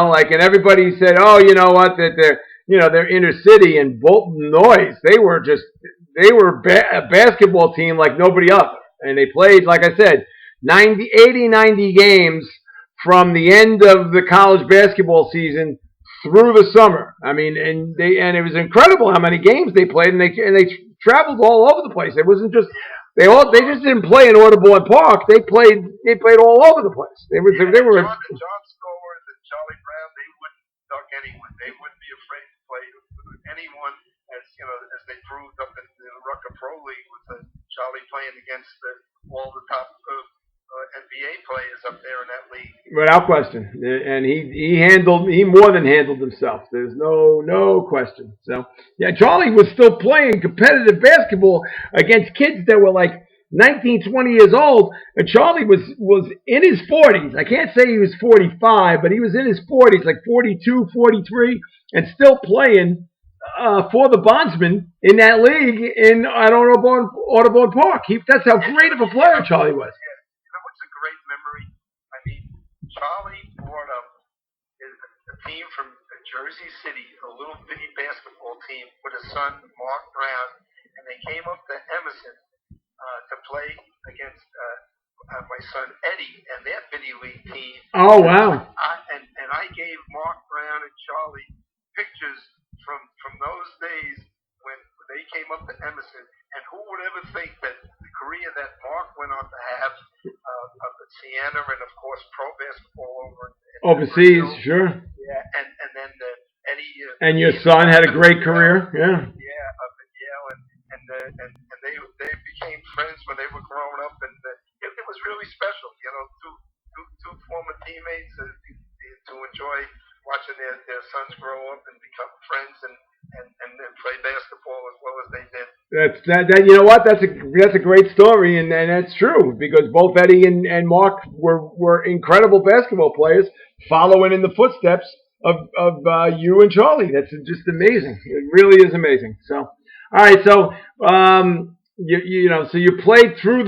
everybody said, oh, you know what, that they're inner city and Bolton Noise. They were a basketball team like nobody other, and they played, like I said, 90 games from the end of the college basketball season through the summer. I mean, and it was incredible how many games they played, and they traveled all over the place. It wasn't just they just didn't play in Audubon Park. They played all over the place. They were John Scores and Charlie Brown. They wouldn't duck anyone. They wouldn't be afraid to play anyone, as they proved up in the Rucker Pro League with Charlie playing against all the top NBA players up there in that league. Without question, and he more than handled himself. There's no question. So yeah, Charlie was still playing competitive basketball against kids that were like 19, 20 years old, and Charlie was in his 40s. I can't say he was 45, but he was in his 40s, like 42, 43, and still playing for the Bondsmen in that league in Audubon Park. That's how great of a player Charlie was. Great memory. I mean, Charlie brought up a team from Jersey City, a little bitty basketball team with his son Mark Brown, and they came up to Emerson to play against my son Eddie and their bitty league team. Oh wow! And I gave Mark Brown and Charlie pictures from those days when they came up to Emerson, and who would ever think that the career that Mark went on to have up at Siena, and of course pro basketball overseas, sure. Yeah, and then Eddie. And your son had a great career, yeah. Yeah, up at Yale, and they became friends when they were growing up, and it was really special, two former teammates to enjoy watching their sons grow up and become friends and play basketball as well as they did. That you know what? That's a great story, and that's true because both Eddie and Mark were incredible basketball players, following in the footsteps of you and Charlie. That's just amazing. It really is amazing. So, all right. So, so you played through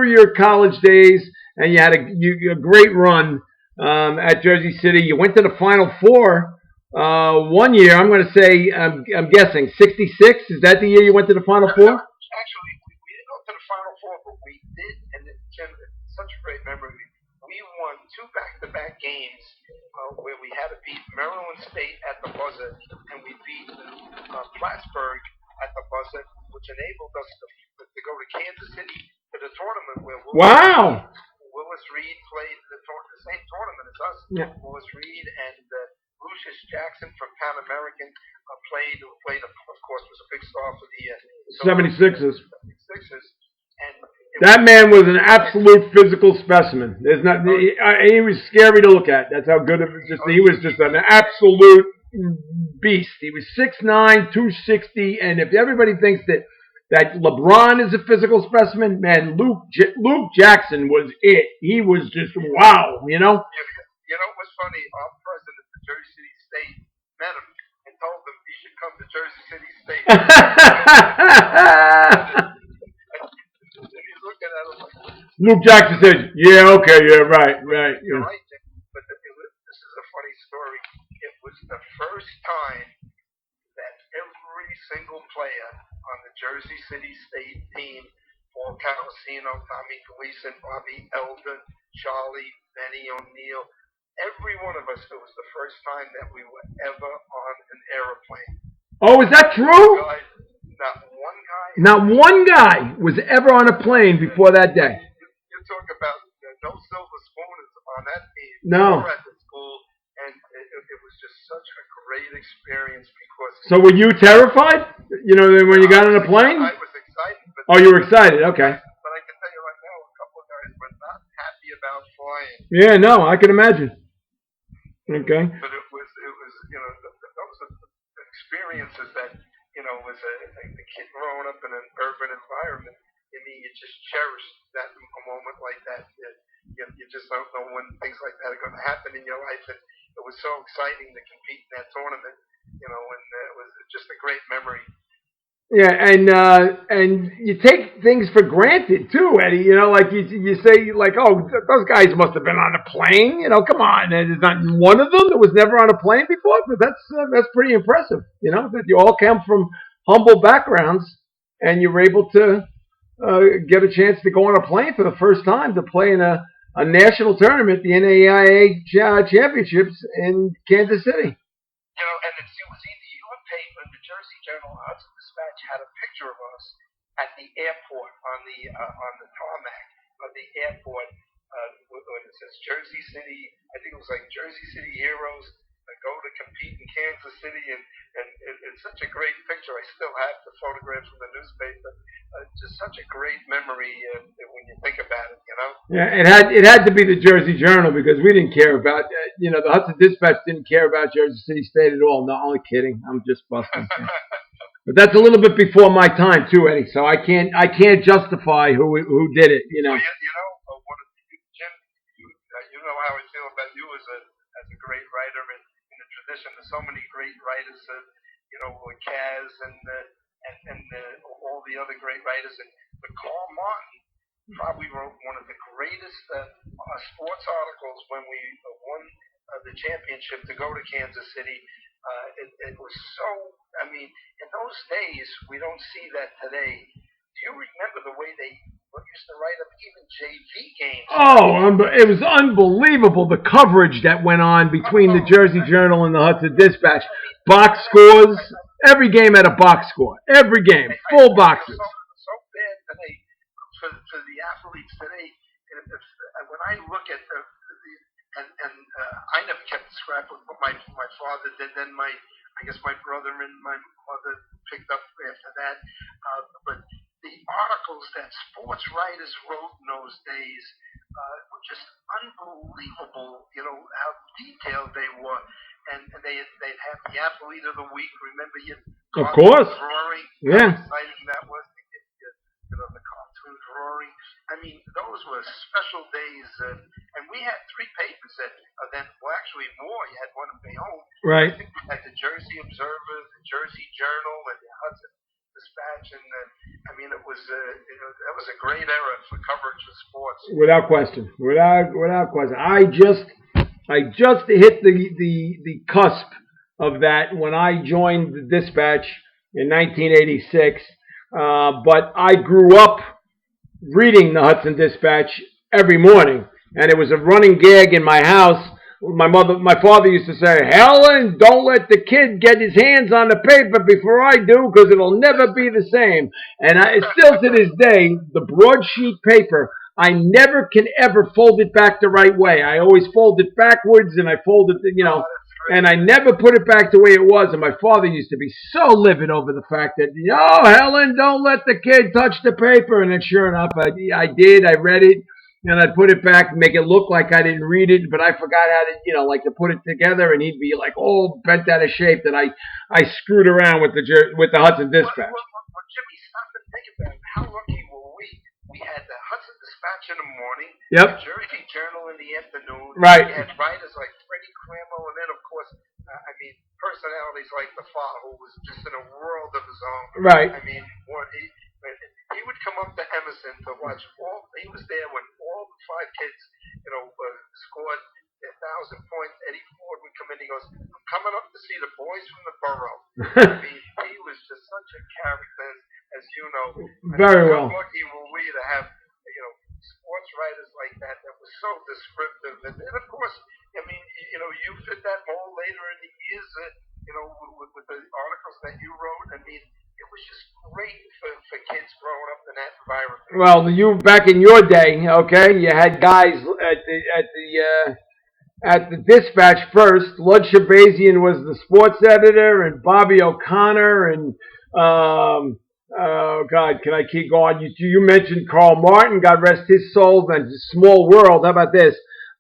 your college days, and you had a great run at Jersey City. You went to the Final Four. 1 year, I'm going to say, I'm guessing 66. Is that the year you went to the Final Four? Actually, we didn't go to the Final Four, but we did, and Jim, it's such a great memory. We won 2 back-to-back games where we had to beat Maryland State at the buzzer, and we beat Plattsburgh at the buzzer, which enabled us to go to Kansas City to the tournament where Willis Reed played the same tournament as us. Yeah. Willis Reed and Lucius Jackson from Pan American played, of course, was a big star for the 76ers. And that man was an absolute physical specimen. There's not. He was scary to look at. That's how good it was. He was just an absolute beast. He was 6'9", 260, and if everybody thinks that LeBron is a physical specimen, man, Luke Jackson was it. He was just wow. You know what's funny? Our president of Jersey City State met him and told him he should come to Jersey City State. He's looking at him like, Luke Jackson said, "Yeah, okay, yeah, right." You're right, but this is a funny story. It was the first time that every single player on the Jersey City State team, Paul Calcino, Tommy Gleason, Bobby Eldon, Charlie, Benny O'Neill, every one of us, it was the first time that we were ever on an airplane. Oh, is that true? Not one guy was ever on a plane before that day. You talk about no silver spoons on that team. No. Or at the school, and it was just such a great experience because. So were you terrified? When you got on a plane? I was excited. Oh, you were excited. Okay. But I can tell you right now, a couple of guys were not happy about flying. Yeah, no, I can imagine. Okay. But it was those are the experiences that as a kid growing up in an urban environment. I mean, you just cherish that a moment like that. you just don't know when things like that are going to happen in your life. And it was so exciting to compete in that tournament, and it was just a great memory. Yeah, and you take things for granted too, Eddie. Like you say, like, oh, those guys must have been on a plane. Come on, and there's not one of them that was never on a plane before. But that's pretty impressive. That you all come from humble backgrounds, and you were able to get a chance to go on a plane for the first time to play in a national tournament, the NAIA championships in Kansas City. And it was either your paper, the Jersey Journal, Hudson Dispatch had a picture of us at the airport on the tarmac of the airport when it says Jersey City. I think it was like Jersey City Heroes go to compete in Kansas City, and it's such a great picture. I still have the photographs from the newspaper. Just such a great memory when you think about it. Yeah, it had to be the Jersey Journal because we didn't care about the Hudson Dispatch didn't care about Jersey City State at all. No, only kidding. I'm just busting. But that's a little bit before my time too, Eddie. So I can't justify who did it. Well, Jim, you know how I feel about you as a great writer in the tradition. There's so many great writers, Kaz and all the other great writers. But Carl Martin probably wrote one of the greatest sports articles when we won the championship to go to Kansas City. It was so, in those days, we don't see that today. Do you remember the way they used to write up even JV games? Oh, it was unbelievable, the coverage that went on between the Jersey Journal and the Hudson Dispatch. Box scores. Every game had a box score. Every game. Full boxes. So bad today for the athletes today. When I look at I never kept the scrapbook, but my father did. Then I guess my brother and my mother picked up after that. But the articles that sports writers wrote in those days were just unbelievable. How detailed they were, and they'd have the athlete of the week. Remember you? Of course. Drawing. Yeah. How exciting that was to get the cartoon drawing. Those were special days, and we had three papers actually more. You had one of my own. Right. I think we had the Jersey Observer, the Jersey Journal, and the Hudson Dispatch, and it was that was a great era for coverage of sports. Without question. Without question. I just hit the cusp of that when I joined the Dispatch in 1986. But I grew up reading the Hudson Dispatch every morning, and it was a running gag in my house. My father used to say, "Helen, don't let the kid get his hands on the paper before I do, because it'll never be the same." And still to this day, the broadsheet paper, I never can ever fold it back the right way. I always fold it backwards, and I fold it, and I never put it back the way it was. And my father used to be so livid over the fact that, Helen, don't let the kid touch the paper. And then sure enough, I did. I read it. And I'd put it back, make it look like I didn't read it, but I forgot how to, to put it together, and he'd be like, all bent out of shape that I screwed around with the Hudson Dispatch. Well, Jimmy, stop and think about it. How lucky were we? We had the Hudson Dispatch in the morning, yep. The Jersey Journal in the afternoon. Right. We had writers like Freddie Cramo, and then, of course, personalities like the Fa, who was just in a world of his own. Right. He would come up to Emerson to watch he was there when all the five kids, scored 1,000 points. Eddie Ford would come in. He goes, "I'm coming up to see the boys from the borough." He was just such a character, as you know. Very well. How lucky were we to have, sports writers like that was so descriptive. And of course, you fit that mold later in the years, with the articles that you wrote. It was just great for kids growing up in that environment. Well, you back in your day, okay, you had guys at the Dispatch first. Lud Shabazian was the sports editor, and Bobby O'Connor, and oh God, can I keep going? You mentioned Carl Martin, God rest his soul, and Small World. How about this?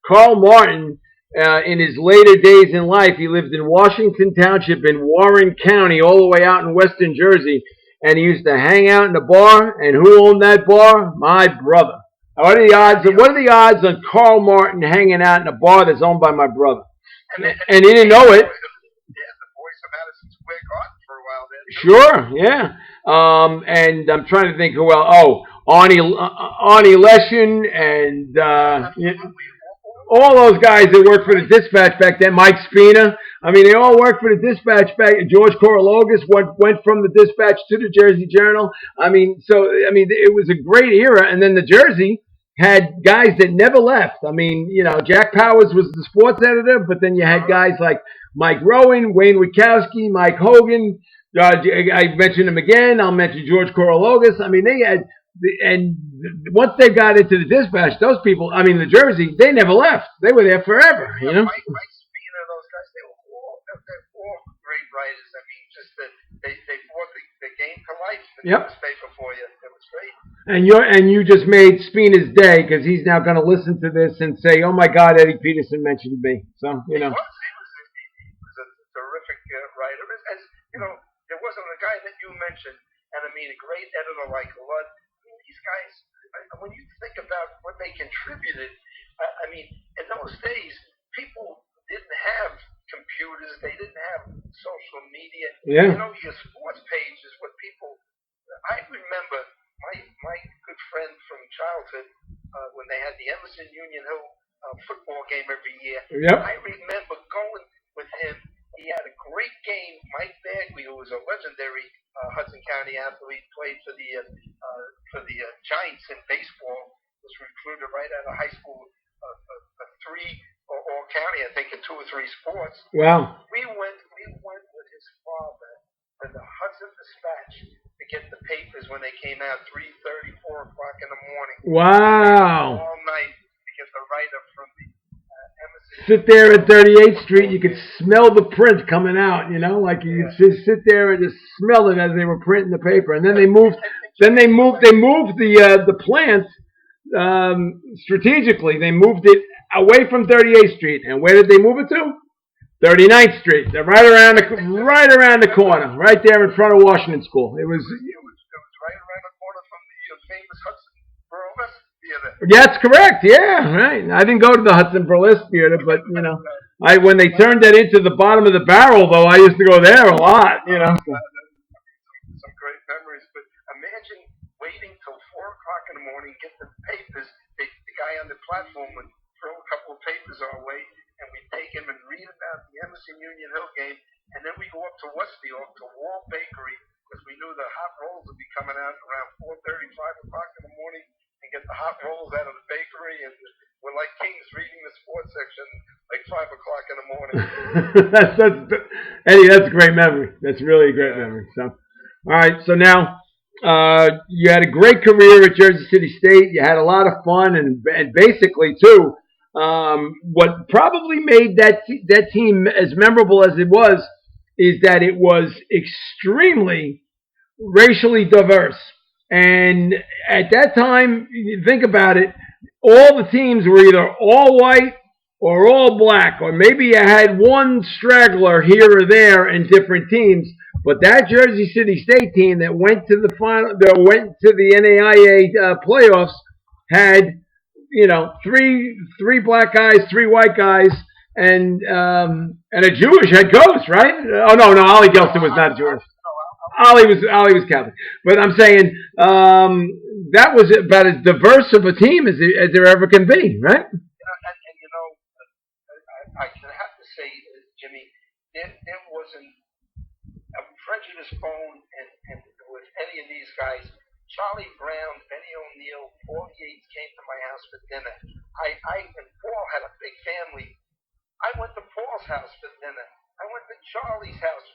Carl Martin, in his later days in life, he lived in Washington Township in Warren County, all the way out in western Jersey, and he used to hang out in the bar, and who owned that bar? My brother. What are the odds? What are the odds on Carl Martin hanging out in a bar that's owned by my brother? And he didn't know it. Yeah, the voice of Madison Square Garden for a while there too. Sure, yeah. And I'm trying to think who else. Oh, Arnie Leshin and all those guys that worked for the Dispatch back then. Mike Spina. I mean, they all worked for the Dispatch back. George Korologis went from the Dispatch to the Jersey Journal. I mean, it was a great era. And then the Jersey had guys that never left. I mean, Jack Powers was the sports editor, but then you had guys like Mike Rowan, Wayne Witkowski, Mike Hogan. I mentioned him again. I'll mention George Korologis. I mean, they had, and once they got into the Dispatch, those people, I mean, the Jersey, they never left. They were there forever, Mike Spina, those guys, they're all great writers. I mean, just that they brought the game to life in the newspaper for you. It was great. And you just made Spina's day because he's now going to listen to this and say, "Oh my God, Eddie Petersen mentioned me." So He was a terrific writer. As there wasn't a guy that you mentioned, and I mean a great editor like Ludd. I mean, these guys, when you think about what they contributed, I mean, in those days, people didn't have computers, they didn't have social media. Yeah. Your sports page is what people. I remember my good friend from childhood when they had the Emerson Union Hill football game every year. Yep. I remember going with him. He had a great game. Mike Bagley, who was a legendary Hudson County athlete, played for the Giants in baseball. Was recruited right out of high school, a 3 all county, I think, in 2 or 3 sports. Wow. We went with his father to the Hudson Dispatch to get the papers when they came out 3:30, 4 o'clock in the morning. Wow. All night to get the write-up from the Emerson. Sit there at 38th Street, you could smell the print coming out. Like you just sit there and just smell it as they were printing the paper. And then they moved. They moved the plant strategically. They moved it away from 38th Street. And where did they move it to? 39th Street. They're right around the corner, right there in front of Washington School. It was right around the corner from the famous Hudson Burlesque Theater. Yeah, that's correct. Yeah, right. I didn't go to the Hudson Burlesque Theater, but when they turned that into the bottom of the barrel, though, I used to go there a lot. Some great memories. But imagine waiting till 4 o'clock in the morning, get the papers. The guy on the platform would throw a couple of papers our way, and we'd take him and read about the Emerson Union Hill game, and then we go up to Westfield to Wall Bakery because we knew the hot rolls would be coming out around 4:30, 5 o'clock in the morning, and get the hot rolls out of the bakery, and we're like kings reading the sports section like 5 o'clock in the morning. Eddie, that's a great memory. That's really a great memory. So, all right. So now you had a great career at Jersey City State. You had a lot of fun, and basically too. What probably made that team as memorable as it was is that it was extremely racially diverse. And at that time, you think about it, all the teams were either all white or all black, or maybe you had one straggler here or there in different teams. But that Jersey City State team that went to the final, that went to the NAIA playoffs, had three black guys, 3 white guys, and a Jewish head coach, right? Oh no, Ollie Gelston was not Jewish. Ollie was Catholic. But I'm saying that was about as diverse of a team as there ever can be, right? And I have to say, Jimmy, there wasn't a prejudice bone and with any of these guys. Charlie Brown, Benny O'Neill, Paul Yates came to my house for dinner. And Paul had a big family. I went to Paul's house for dinner. I went to Charlie's house.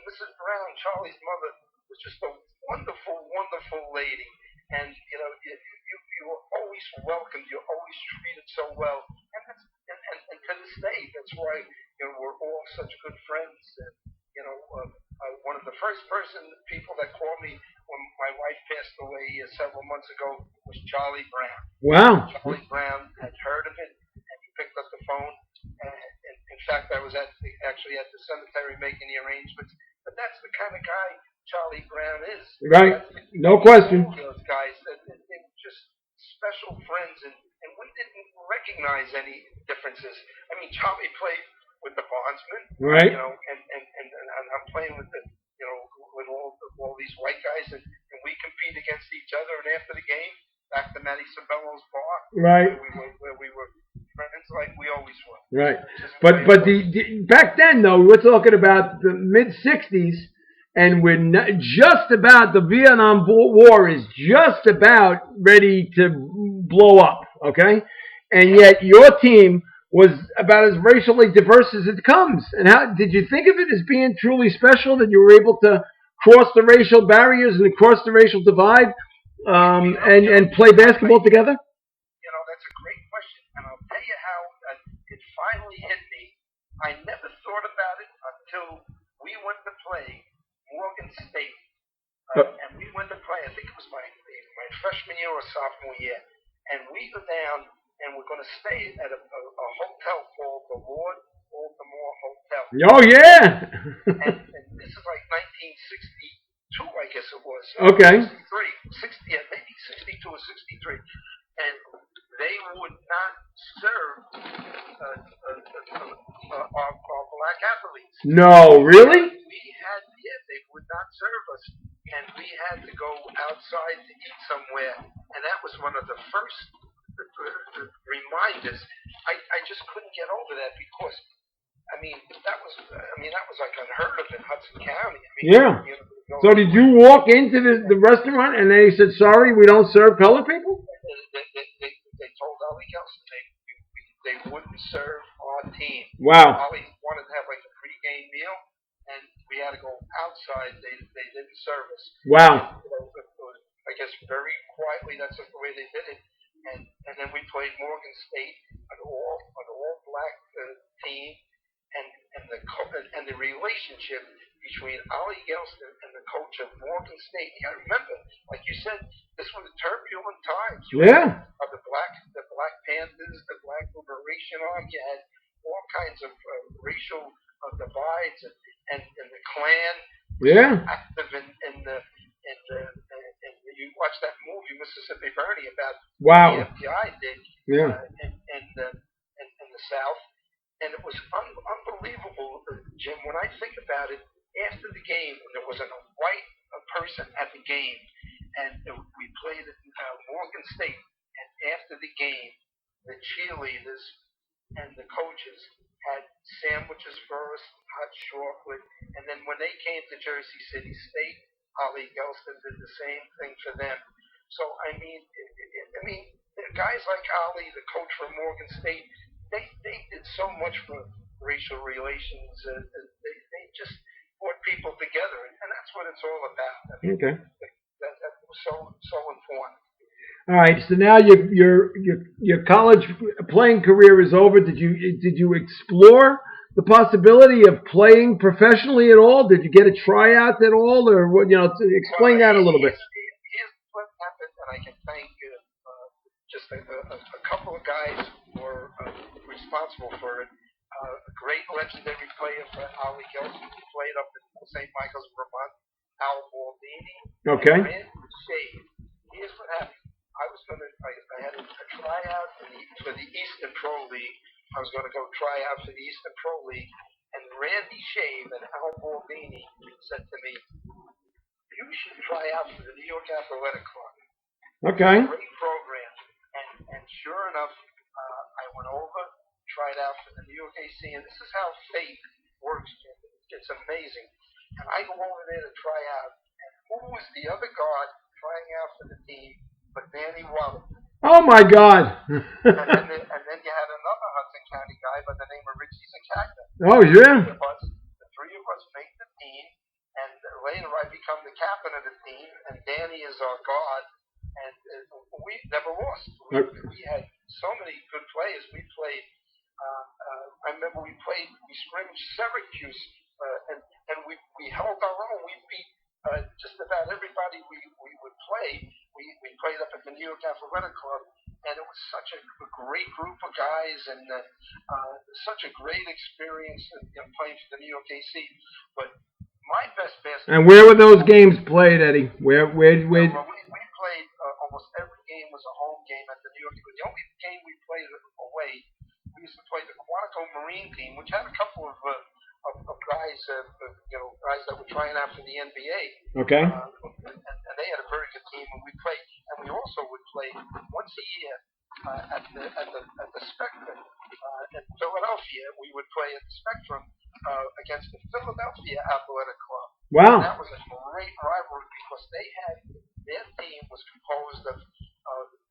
Mrs. Brown, Charlie's mother, was just a wonderful, wonderful lady. And you were always welcomed. You're always treated so well. And to this day, that's why we're all such good friends. And one of the first people that called me when my wife passed away several months ago was Charlie Brown. Wow. Charlie Brown had heard of it, and he picked up the phone. And in fact, I was actually at the cemetery making the arrangements. But that's the kind of guy Charlie Brown is. Right. No question. Those guys, they're just special many differences. I mean, Charlie played with the Bondsmen, Right. and I'm playing with with all these white guys, and we compete against each other. And after the game, back to Matty Sabello's bar, Right. where we were friends like we always were. Right. But the back then though, we're talking about the mid '60s, and we're not, just about the Vietnam War is just about ready to blow up. Okay, and yet your team was about as racially diverse as it comes. And how did you think of it as being truly special that you were able to cross the racial barriers and cross the racial divide, and play basketball together? That's a great question, and I'll tell you how it finally hit me. I never thought about it until we went to play Morgan State, and we went to play. I think it was my freshman year or sophomore year, and we go down and we're going to stay at a hotel called the Lord Baltimore Hotel. Oh yeah. and this is like 1962, I guess it was. Okay. 60, maybe 62 or 63, and they would not serve our black athletes. No, really? They would not serve us, and we had to go outside to eat somewhere, and that was one of the first reminders. I just couldn't get over that because, that was like unheard of in Hudson County. Yeah. So did you walk into the restaurant and they said, sorry, we don't serve colored people? They told Ali Gelston they wouldn't serve our team. Wow. Ali wanted to have like a pregame meal, and we had to go outside. They didn't serve us. Wow. I guess very quietly, that's just the way they did it. And then we played Morgan State, an all black team, and the relationship between Ali Gelston and the coach of Morgan State. You got to remember, like you said, this was turbulent times. Yeah. The Black Panthers, the Black Liberation Army. You had all kinds of racial divides, and the Klan was active in the. You watch that movie Mississippi Burning about the FBI did in the South, and it was unbelievable, Jim. When I think about it, after the game, when there wasn't a white person at the game, and we played at Morgan State, and after the game, the cheerleaders and the coaches had sandwiches for us, hot chocolate, and then when they came to Jersey City State, Ali Gelston did the same thing for them. So guys like Ali, the coach from Morgan State, they did so much for racial relations. They just brought people together, and that's what it's all about. Okay. That was so important. All right. So now your college playing career is over. Did you explore the possibility of playing professionally at all? Did you get a tryout at all, or what? Explain that a little bit. Here's what happened, and I can thank just a couple of guys who were responsible for it. A great legendary player for Ali Gelston, who played up in St. Michael's, Vermont, Al Baldini. Okay. And Shade. Here's what happened. I had a tryout for the Eastern Pro League. I was going to go try out for the Eastern Pro League, and Randy Shave and Al Baldini said to me, "You should try out for the New York Athletic Club." Okay. Great program, and sure enough, I went over, tried out for the New York AC, and this is how fate works, Jim. It's amazing. And I go over there to try out, and who was the other guard trying out for the team but Danny Waddle? Oh my God! and then you had another Hudson County guy by the name of Richie Zacagna. Oh yeah. The three of us make the team, and later I become the captain of the team, and Danny is our guard, and we never lost. We had so many good players. We played. I remember we scrimmaged Syracuse, and we held our own. We beat just about everybody we would play. We played up at the New York Athletic Club, and it was such a great group of guys, and such a great experience playing for the New York AC. But my best basketball. And where were those games played, Eddie? Where? We played almost every game was a home game at the New York. The only game we played away used to play the Quantico Marine team, which had a couple of guys, guys that were trying out for the NBA. Okay. And they had a very good team, and we played. And we also would play once a year at the Spectrum in Philadelphia. We would play at the Spectrum against the Philadelphia Athletic Club. Wow. And that was a great rivalry because their team was composed of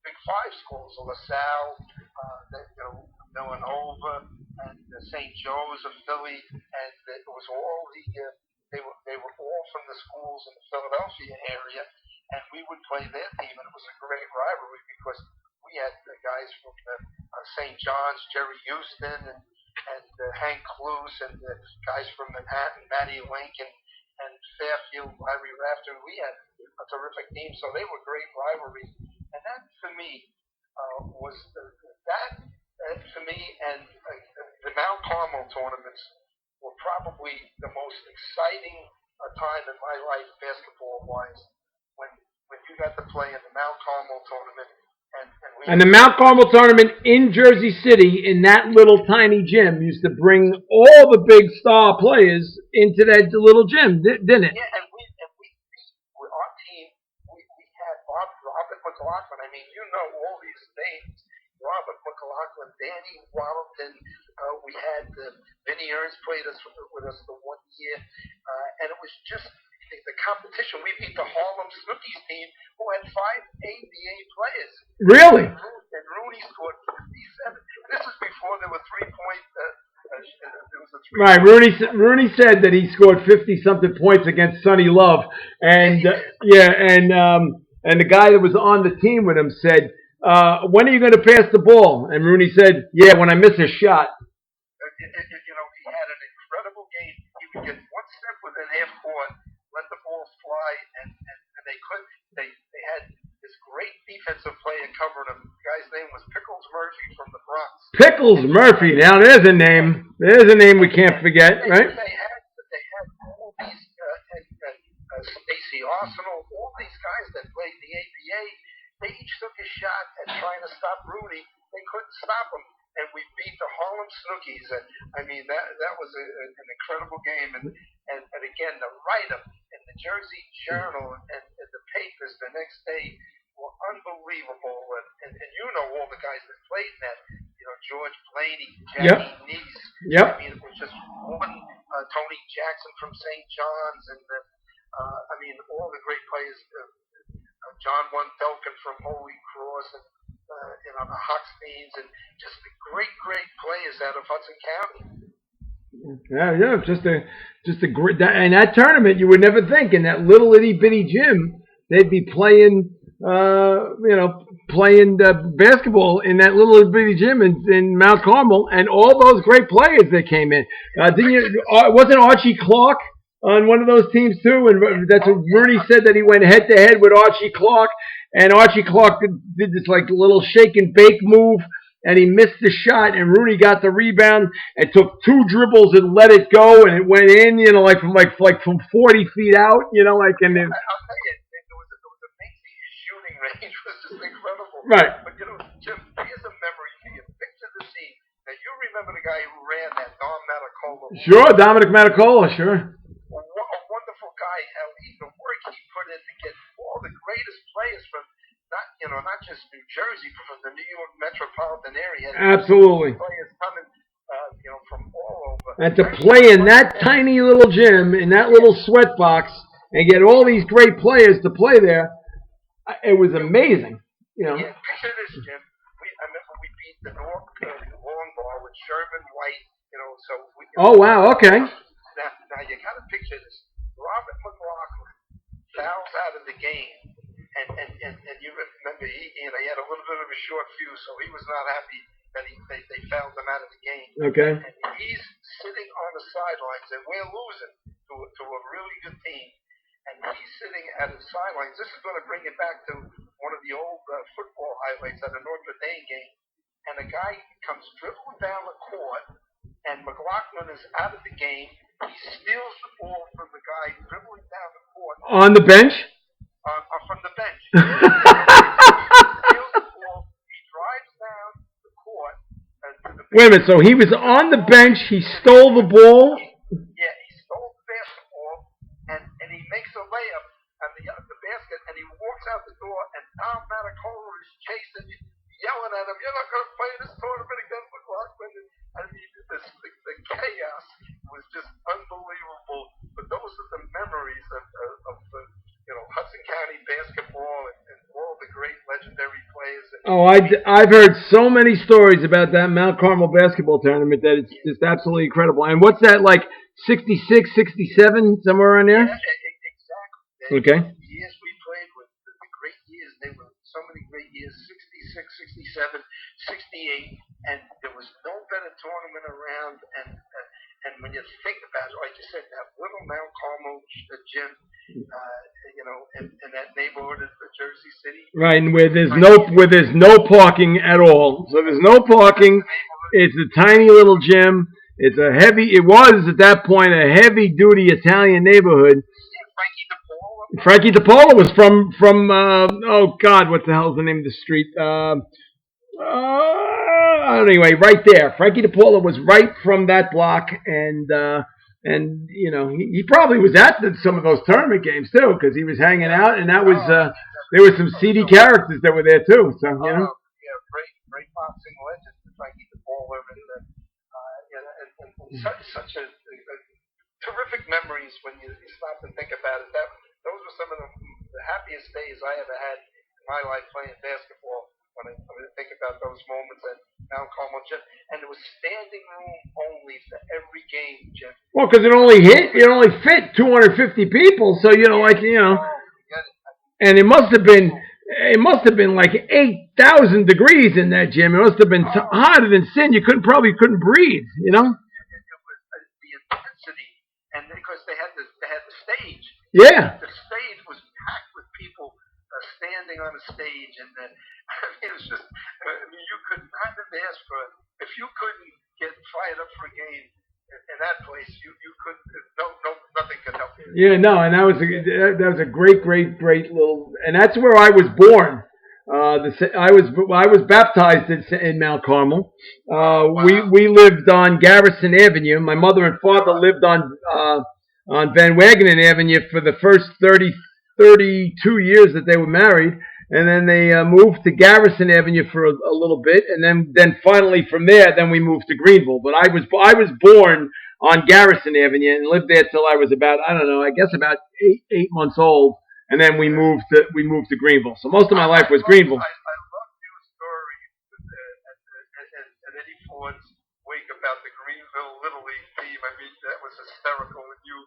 Big Five schools, LaSalle, Villanova, and St. Joe's of Philly, and it was all they were all from the schools in the Philadelphia area, and we would play their team, and it was a great rivalry because we had the guys from St. John's, Jerry Houston, and Hank Cluse, and the guys from Manhattan, Matty Lincoln, and Fairfield, Larry Rafter. We had a terrific team, so they were great rivalries, and that for me was that. For me, and the Mount Carmel tournaments were probably the most exciting time in my life, basketball-wise, when you got to play in the Mount Carmel tournament. And the Mount Carmel tournament in Jersey City, in that little tiny gym, used to bring all the big star players into that little gym, didn't it? Yeah, and we our team, we had Robert McLaughlin. I mean, you know all these names. Robert McLaughlin, Danny Walton. We had Vinny Ernst played with us the 1 year, and it was just the competition. We beat the Harlem Snookies team, who had 5 ABA players. Really? And Rooney scored 57. This is before there were 3-point. Right, Rooney said that he scored 50-something points against Sonny Love, and and the guy that was on the team with him said, when are you going to pass the ball? And Rooney said, yeah, when I miss a shot. He had an incredible game. He would get one step within half court, let the ball fly, and they couldn't. They had this great defensive player covering him. The guy's name was Pickles Murphy from the Bronx. Pickles Murphy. Now there's a name. There's a name we can't forget, right? They had all these Stacey Arsenal, all these guys that played the ABA. They each took a shot at trying to stop Rudy. They couldn't stop him, and we beat the Harlem Snookies. I mean, that was an incredible game. And again, the write-up in the Jersey Journal and the papers the next day were unbelievable. And you know all the guys that played in that. George Blaney, Jackie Neese. Yep. I mean, it was just one. Tony Jackson from St. John's, and all the great players. John Delkin from Holy Cross, and the Hucksteins, and just the great players out of Hudson County. Yeah, just a great. And that tournament, you would never think in that little itty bitty gym they'd be playing, playing basketball in that little itty bitty gym in Mount Carmel, and all those great players that came in. Wasn't Archie Clark on one of those teams too? And that's what Rooney said, that he went head to head with Archie Clark, and Archie Clark did this like little shake and bake move, and he missed the shot, and Rooney got the rebound and took 2 dribbles and let it go, and it went in, from 40 feet out, and then. I'll tell you, it was amazing. His shooting range was just incredible. Right. But Jim, here's a memory for you. Picture the scene. Now you remember the guy who ran that, Dom Matacola. Sure, Dominic Matacola, sure. A wonderful guy. The work he put in to get all the greatest players from not just New Jersey, but from the New York metropolitan area. Absolutely. Players coming, from all over. And to play in that tiny little gym, in that little sweat box, and get all these great players to play there, it was amazing. Yeah, picture this, Jim. I remember we beat the North long ball with Sherman White. Oh wow, okay. Now you got to picture this. Robert McLaughlin fouls out of the game, and you remember he had a little bit of a short fuse, so he was not happy that they fouled him out of the game. Okay. And he's sitting on the sidelines, and we're losing to a really good team, and he's sitting at the sidelines. This is going to bring it back to one of the old football highlights at a Notre Dame game, and a guy comes dribbling down the court, and McLaughlin is out of the game. He steals the ball from the guy dribbling down the court. On the bench? From the bench. He steals the ball. He drives down the court to the Wait a minute. So he was on the bench. He stole the ball. Yeah, he stole the basketball, and he makes a layup on the basket, and he walks out the door, and Tom Matacola is chasing, yelling at him, "You're not going to play this tournament against McLaughlin." I mean, the chaos was just unbelievable. But those are the memories of the Hudson County basketball and all the great legendary players. Oh, I've heard so many stories about that Mount Carmel basketball tournament that it's just absolutely incredible. And what's that, like 66, 67, somewhere around there? Yeah, exactly. Okay. The years we played with, the great years, they were so many great years, 66, 67, 68, and there was no better tournament around. And when you think about it, like you said, that little Mount Carmel gym, in that neighborhood of Jersey City. Right, and where there's no parking at all. So there's no parking. It's a tiny little gym. It was at that point a heavy-duty Italian neighborhood. Yeah, Frankie DePaula was from oh God, what the hell's the name of the street? Anyway, right there. Frankie DePaula was right from that block, and he probably was at some of those tournament games too, because he was hanging out, and that was there were some seedy characters that were there too. So yeah, great boxing legend, Frankie DePaula, and such a terrific memories when you stop and think about it. Those were some of the happiest days I ever had in my life playing basketball. When I think about those moments at Mount Carmel Gym, and it was standing room only for every game, Jim. Well, because it only fit 250 people, so and it must have been like 8,000 degrees in that gym. It must have been hotter than sin. You couldn't breathe, It was the intensity, and because they had the stage. Yeah. The stage was packed with people standing on the stage, and it was just, you could not have asked for, if you couldn't get fired up for a game in that place, you couldn't, nothing could help you. Yeah, no, and that was a great little, and that's where I was born. I was baptized in Mount Carmel. Wow. We lived on Garrison Avenue. My mother and father lived on Van Wagenen Avenue for the first 32 years that they were married, and then they moved to Garrison Avenue for a little bit, and then finally from there, then we moved to Greenville. But I was born on Garrison Avenue and lived there till I was about, I don't know, I guess about eight months old, and then we moved to Greenville. So most of my life was Greenville. I love your story at Eddie Ford's wake about the Greenville Little League team. I mean, that was hysterical when you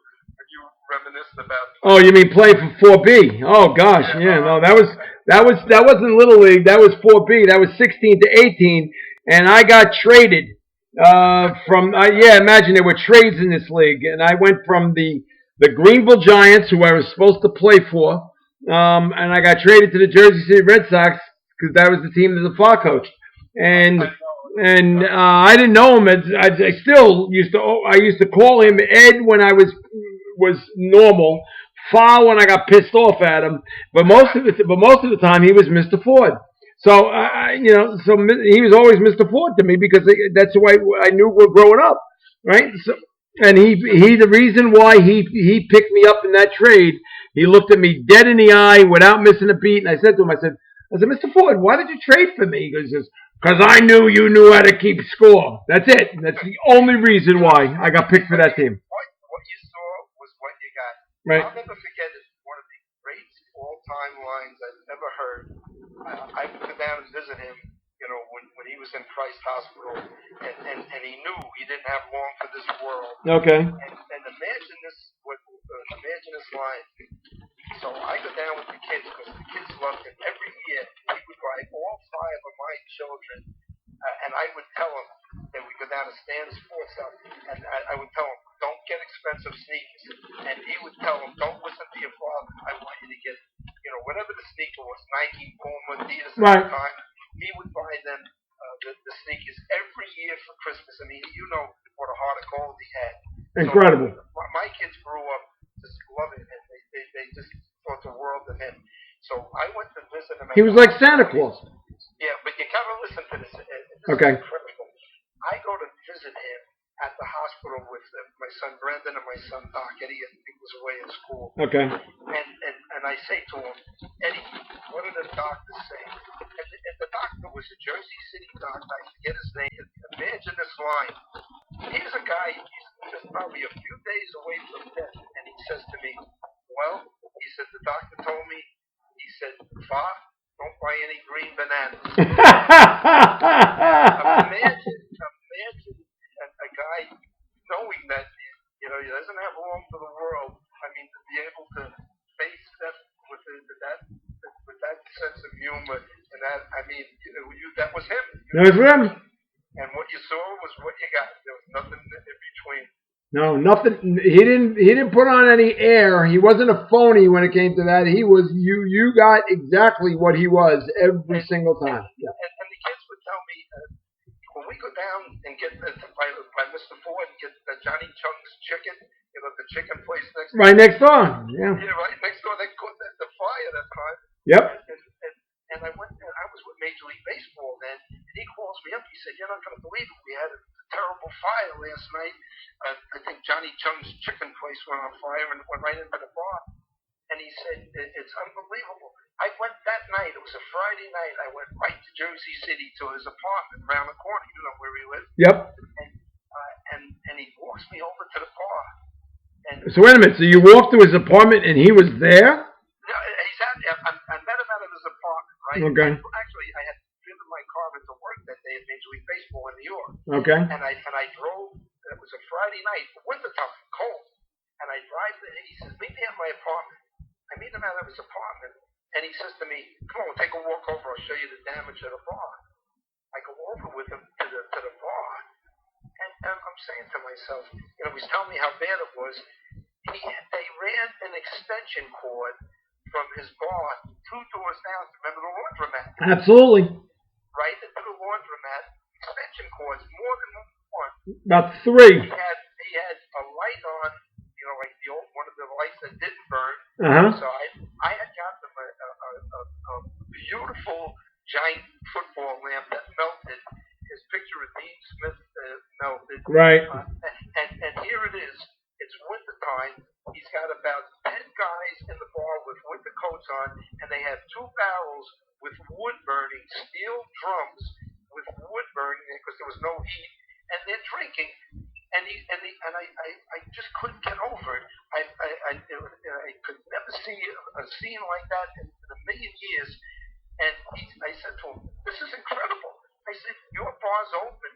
reminisced about. Oh, you mean play for 4B? Oh gosh, yeah. No, that wasn't Little League. That was 4B. That was 16 to 18, and I got traded imagine there were trades in this league, and I went from the Greenville Giants, who I was supposed to play for, and I got traded to the Jersey City Red Sox because that was the team that the father coached, and I didn't know him. I still used to call him Ed when I was normal, Fa when I got pissed off at him, but most of the time he was Mr. Ford. So so he was always Mr. Ford to me because that's the way I knew we were growing up, right? So, and he the reason why he picked me up in that trade. He looked at me dead in the eye without missing a beat, and I said to him, I said, Mr. Ford, why did you trade for me? He goes, because I knew you knew how to keep score. That's it. That's the only reason why I got picked for that team. What you saw was what you got. Right. I'll never forget it. One of the great all-time lines I've ever heard. I would go down and visit him, when he was in Christ Hospital, and he knew he didn't have long for this world. Okay. And imagine this line. So I go down with the kids because the kids loved him. Every year he would buy all 5 of my children, and I would tell them that we go down to Stan's Sports Hub, and I would tell them, don't get expensive sneakers, and he would tell them, don't listen to your father. I want you to get, whatever the sneaker was, Nike, Puma, Adidas at the time. He would buy them the sneakers every year for Christmas. I mean, what a heart of gold he had. Incredible. So, my kids grew up just loving him. They just thought the world of him. So I went to visit him. He was like Santa Claus. Yeah, but you gotta listen to this. Okay. Is incredible. I visit him at the hospital with my son Brendan and my son Doc. Eddie, I think, was away at school. Okay. And I say to him, Eddie, what did the doctor say? And the doctor was a Jersey City doctor. I forget his name. Imagine this line. Here's a guy, he's just probably a few days away from death, and he says to me, well, he said, the doctor told me, he said, Fa, don't buy any green bananas. Imagine a guy knowing that, he doesn't have long to the world. I mean, to be able to face death with that sense of humor, and that, I mean, that was him. That was him. And what you saw was what you got. There was nothing in between. No, nothing. He didn't put on any air. He wasn't a phony when it came to that. He was you got exactly what he was every single time. Yeah. And the kids would tell me when we go down and get by Mr. Ford and get Johnny Chung's chicken, the chicken place next door. Right next door. Yeah. Yeah, right next door. They caught the fire that time. Yep. And I went. I was with Major League Baseball then, and he calls me up. He said, "You're not going to believe it. We had a terrible fire last night. I think Johnny Chung's chicken place went on fire and went right into the bar." And he said, "It's unbelievable." I went that night. It was a Friday night. I went right to Jersey City to his apartment around the corner. You know where he lived. Yep. And he walks me over to the bar. And so wait a minute. So you walked to his apartment and he was there? No, he's at. I met him out of his apartment, right? Okay. Actually, I had driven my car into work that day at Major League Baseball in New York. Okay. And I drove. It was a Friday night, wintertime, cold. And I drive there. He says, "Meet me at my apartment." I meet him out of his apartment, and he says to me, "Come on, we'll take a walk over. I'll show you the damage of the bar." I go over with him to the bar, and I'm saying to myself, he's telling me how bad it was. They ran an extension cord from his bar 2 doors down. Remember the laundromat? Absolutely. Right into the laundromat. Extension cords, more than one. About 3. He had a light on, like the old one of the lights that didn't burn. Uh-huh. So I had gotten him a beautiful giant football lamp that melted. His picture of Dean Smith melted. Right. And here it is. It's wintertime. He's got about 10 guys in the bar with winter coats on, and they have 2 barrels with wood burning, steel drums with wood burning because there was no heat, and they're drinking. And I just couldn't get over it. I could never see a scene like that in a million years. And I said to him, "This is incredible." I said, "Your bar's open."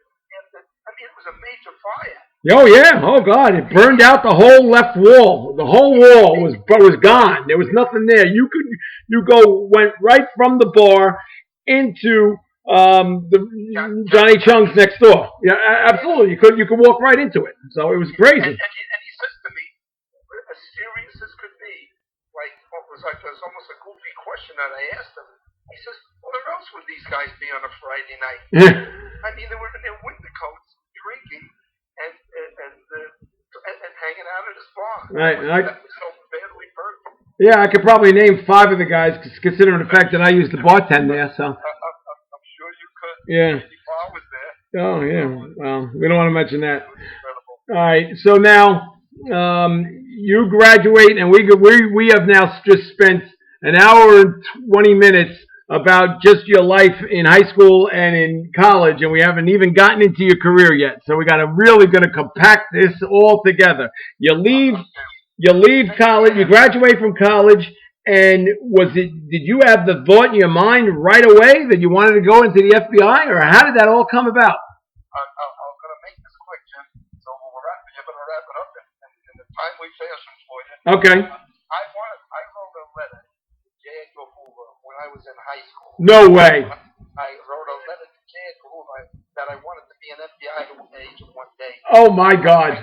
It was a major fire. Oh yeah! Oh God! It burned out the whole left wall. The whole wall was gone. There was nothing there. You went right from the bar into the Johnny Chung's next door. Yeah, absolutely. You could walk right into it. So it was crazy. And he says to me, as serious as could be, like what was almost a goofy question that I asked him. He says, "Where else would these guys be on a Friday night?" I mean, they were in their winter coats, drinking and hanging out at his bar. Right. That was so badly burnt. Yeah, I could probably name 5 of the guys, considering the fact that I used to bartend there. So. I'm sure you could. Yeah. Paul was there. Oh yeah. Well, we don't want to mention that. All right. So now you graduate, and we have now just spent an hour and 20 minutes about just your life in high school and in college, and we haven't even gotten into your career yet. So we got to really going to compact this all together. You leave college, you graduate from college, and did you have the thought in your mind right away that you wanted to go into the FBI, or how did that all come about? I'm going to make this quick, Jim. So you're going to wrap it up in the timely fashion for you. Okay. I wrote a letter to J. Edgar Hoover when I was in high school. No way. I wrote a letter to J. Edgar Hoover that I wanted to be an FBI agent one day. Oh my God.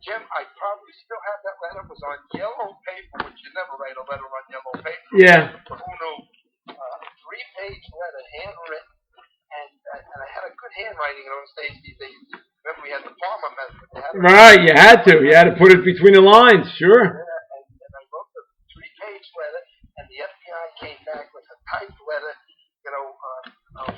Jim, I probably still have that letter. It was on yellow paper, which you never write a letter on yellow paper. Yeah. But who knew? 3-page letter, handwritten, and I had a good handwriting in those days. Remember, we had the Palmer method. Right, you had to. You had to put it between the lines, sure. Yeah, and I wrote the 3-page letter, and the FBI came back with a typed letter,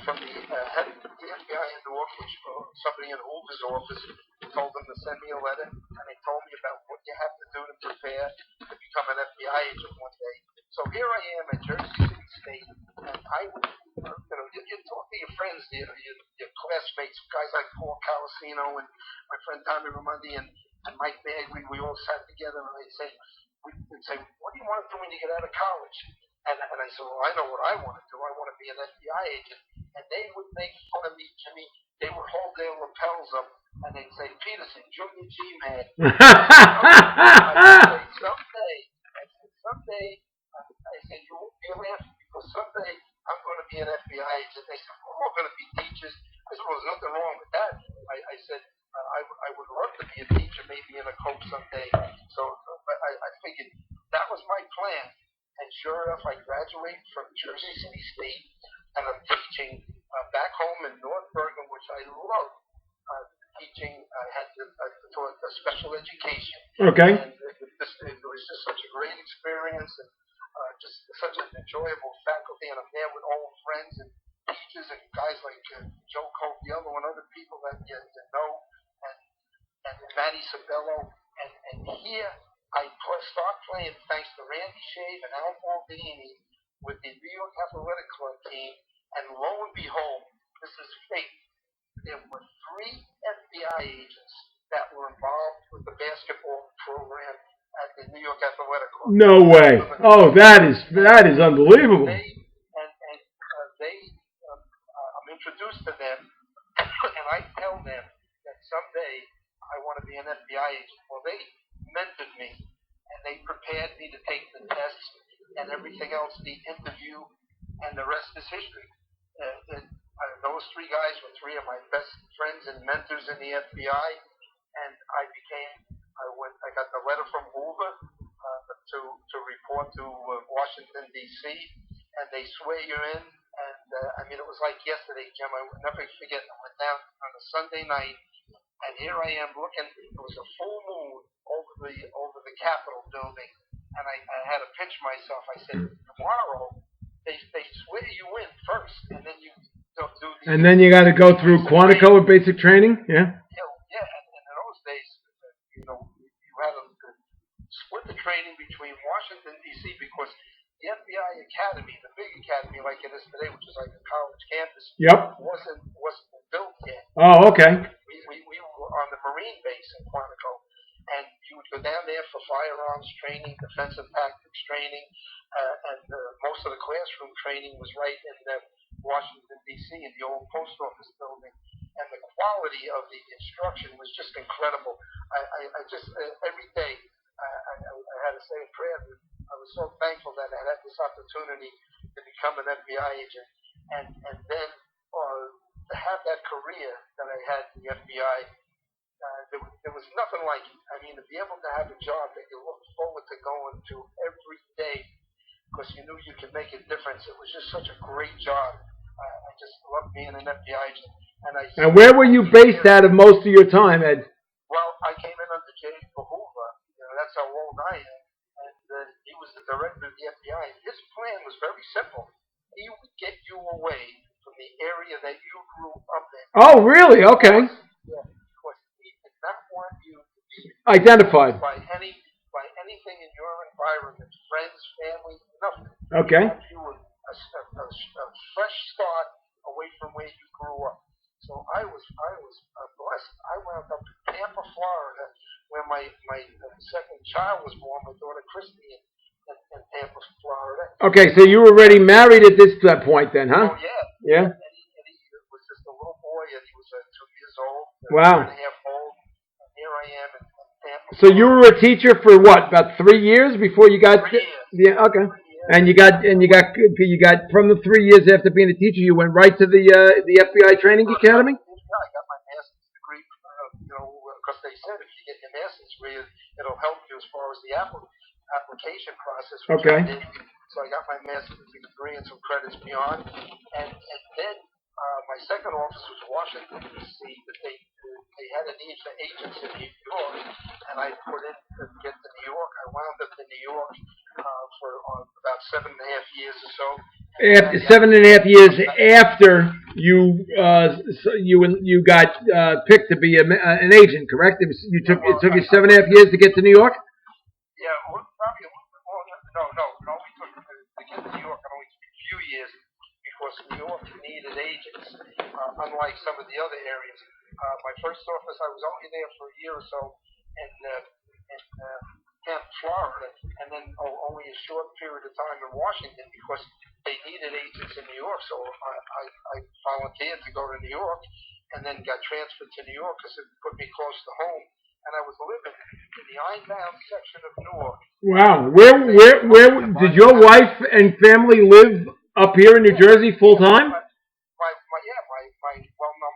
from the head of the FBI in Newark, which somebody in Hoover's governor's office, told them to send me a letter, and they told me about what you have to do to prepare to become an FBI agent one day. So here I am at Jersey City State, and I would, you talk to your friends, your classmates, guys like Paul Calacino and my friend Tommy Ramundi and Mike Bagley. We all sat together, and we'd say, what do you want to do when you get out of college? And I said, well, I know what I want to do. I want to be an FBI agent. And they would make fun of me, Jimmy. They would hold their lapels up, and they'd say, Petersen, Junior G-Man. Someday, I said, you won't be laughing, because someday I'm going to be an FBI agent. They said, we're all going to be teachers. I said, well, there's nothing wrong with that. I said, I would love to be a teacher, maybe in a coach someday. So I figured that was my plan. And sure enough, I graduated from Jersey City State, and I'm teaching back home in North Bergen, which I love teaching. I had taught special education. Okay. And it was just such a great experience, and just such an enjoyable faculty. And I'm there with old friends and teachers and guys like Joe Coviello and other people that you know, and Matty Sabello. And here I start playing, thanks to Randy Shave and Al Baldini, with the New York Athletic Club team. And lo and behold, this is fate. There were 3 FBI agents that were involved with the basketball program at the New York Athletic Club. No way! Oh, that is unbelievable. I'm introduced to them, and I tell them that someday I want to be an FBI agent. Well, they mentored me, and they prepared me to take the tests and everything else, the interview, and the rest is history. Those 3 guys were 3 of my best friends and mentors in the FBI, and I got the letter from Hoover to report to Washington, D.C., and they swear you in, and it was like yesterday, Jim. I would never forget. I went down on a Sunday night, and here I am looking. It was a full moon over the Capitol building, and I had to pinch myself. I said, tomorrow they swear you in first, and then you do the. And then you got to go through Quantico with basic training, yeah. Yeah, and in those days, you had to split the training between Washington D.C. because the FBI Academy, the big academy like it is today, which is like a college campus, wasn't built yet. Oh, okay. We were on the Marine base in Quantico, and you would go down there for firearms training, defensive tactics training, and most of the classroom training was right in Washington, D.C., in the old post office building. And the quality of the instruction was just incredible. I just, every day, I had to say a prayer. I was so thankful that I had this opportunity to become an FBI agent. And then to have that career that I had in the FBI, there was nothing like it. I mean, to be able to have a job that you look forward to going to every day because you knew you could make a difference. It was just such a great job. I just loved being an FBI agent. And where were you based out of most of your time, Ed? Well, I came in under J. Hoover. That's how old I am. And he was the director of the FBI. His plan was very simple. He would get you away from the area that you grew up in. Oh, really? Okay. Yeah, because he did not want you to be identified by anything in your environment, friends, family, nothing. Okay. He wanted you a fresh start away from where you grew up. So I was blessed. I wound up in Tampa, Florida, where my second child was born, my daughter Christy, in Tampa, Florida. Okay, so you were already married at this point then, huh? Oh, yeah. Yeah? And he was just a little boy, and he was 2 years old. Wow. 2.5 old. And here I am in Tampa. So you were a teacher for what, about 3 years before you got... 3 years. Yeah, okay. And you got from the 3 years after being a teacher, you went right to the FBI training academy? Yeah, I got my master's degree, because they said if you get your master's degree, it'll help you as far as the application process. Okay. So I got my master's degree and some credits beyond, and then my second office was Washington, D.C., but they had a need for agents in New York, and I put in to get to New York. I wound up in New York for about 7.5 years or so. 7.5 years after you got picked to be an agent, correct? It took you 7.5 years to get to New York. Yeah, well, probably. Well, no. It only took to get to New York. It only took a few years because New York needed agents, unlike some of the other areas. My first office, I was only there for a year or so in Tampa, Florida, and then only a short period of time in Washington because they needed agents in New York. So I volunteered to go to New York, and then got transferred to New York because it put me close to home. And I was living in the Ironbound section of Newark. Wow. Where did your wife and family live up here in New Jersey full time?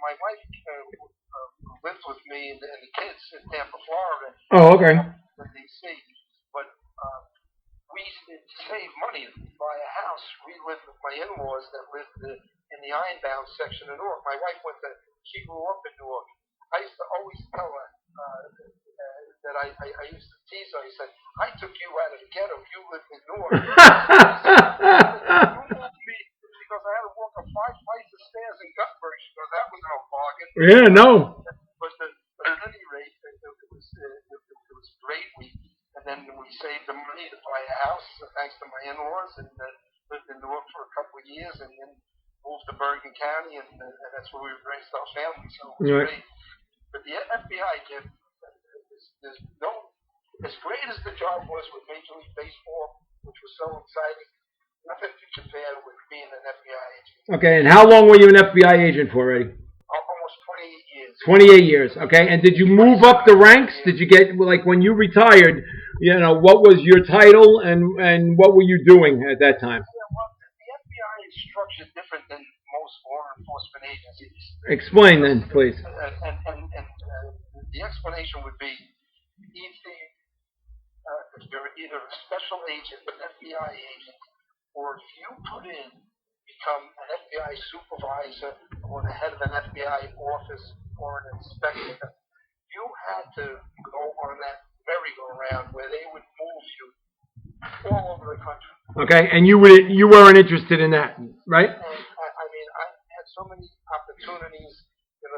My wife lived with me and the kids in Tampa, Florida. Oh, okay. In D.C. But we saved money to buy a house. We lived with my in-laws that lived in the Ironbound section of Newark. My wife she grew up in Newark. I used to always tell her that I used to tease her. I said, I took you out of the ghetto. You lived in Newark. You moved me because I had to walk up 5 flights of stairs in Guthrie. So that was no bargain. Yeah, no. But at any rate, it was great. And then we saved the money to buy a house, thanks to my in-laws, and lived in Newark for a couple of years, and then moved to Bergen County, and that's where we raised our family. So it was great. But the FBI, Jim, there's no, as great as the job was with Major League Baseball, which was so exciting, nothing to compare with being an FBI agent. Okay, and how long were you an FBI agent for already? Almost 28 years. 28 years, okay. And did you move up the ranks? Did you get, like, when you retired, what was your title and what were you doing at that time? Yeah, well, the FBI is structured different than most law enforcement agencies. Explain then, please. And the explanation would be if you're either a special agent, an FBI agent, or if you become an FBI supervisor or the head of an FBI office or an inspector, you had to go on that merry-go-round where they would move you all over the country. Okay, and you weren't interested in that, right? And I had so many opportunities.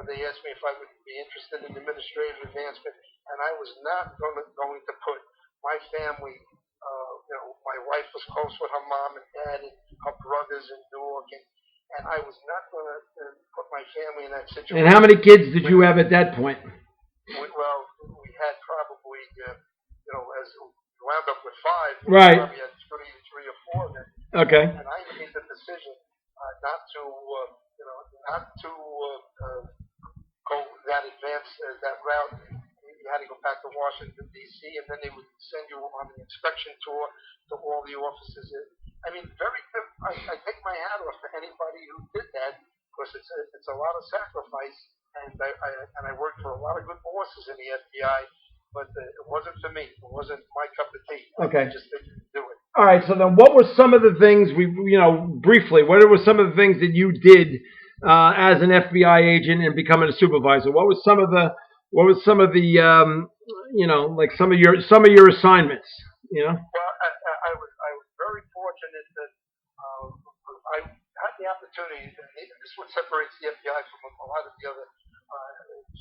They asked me if I would be interested in administrative advancement, and I was not going to put my family. My wife was close with her mom and dad and her brothers in Newark, and I was not going to put my family in that situation. And how many kids did you have at that point? We had probably, as we wound up with 5. Right. We probably had three or 4 then. Okay. And I made the decision not to go that advanced that route. You had to go back to Washington, D.C., and then they would send you on the inspection tour to all the offices. I take my hat off to anybody who did that because it's a lot of sacrifice, and I worked for a lot of good bosses in the FBI, but it wasn't for me. It wasn't my cup of tea. Okay. I just didn't do it. All right. So then, what were some of the things briefly? What were some of the things that you did as an FBI agent and becoming a supervisor? What was some of the like some of your assignments? Well, I was very fortunate that I had the opportunity. This is what separates the FBI from a lot of the other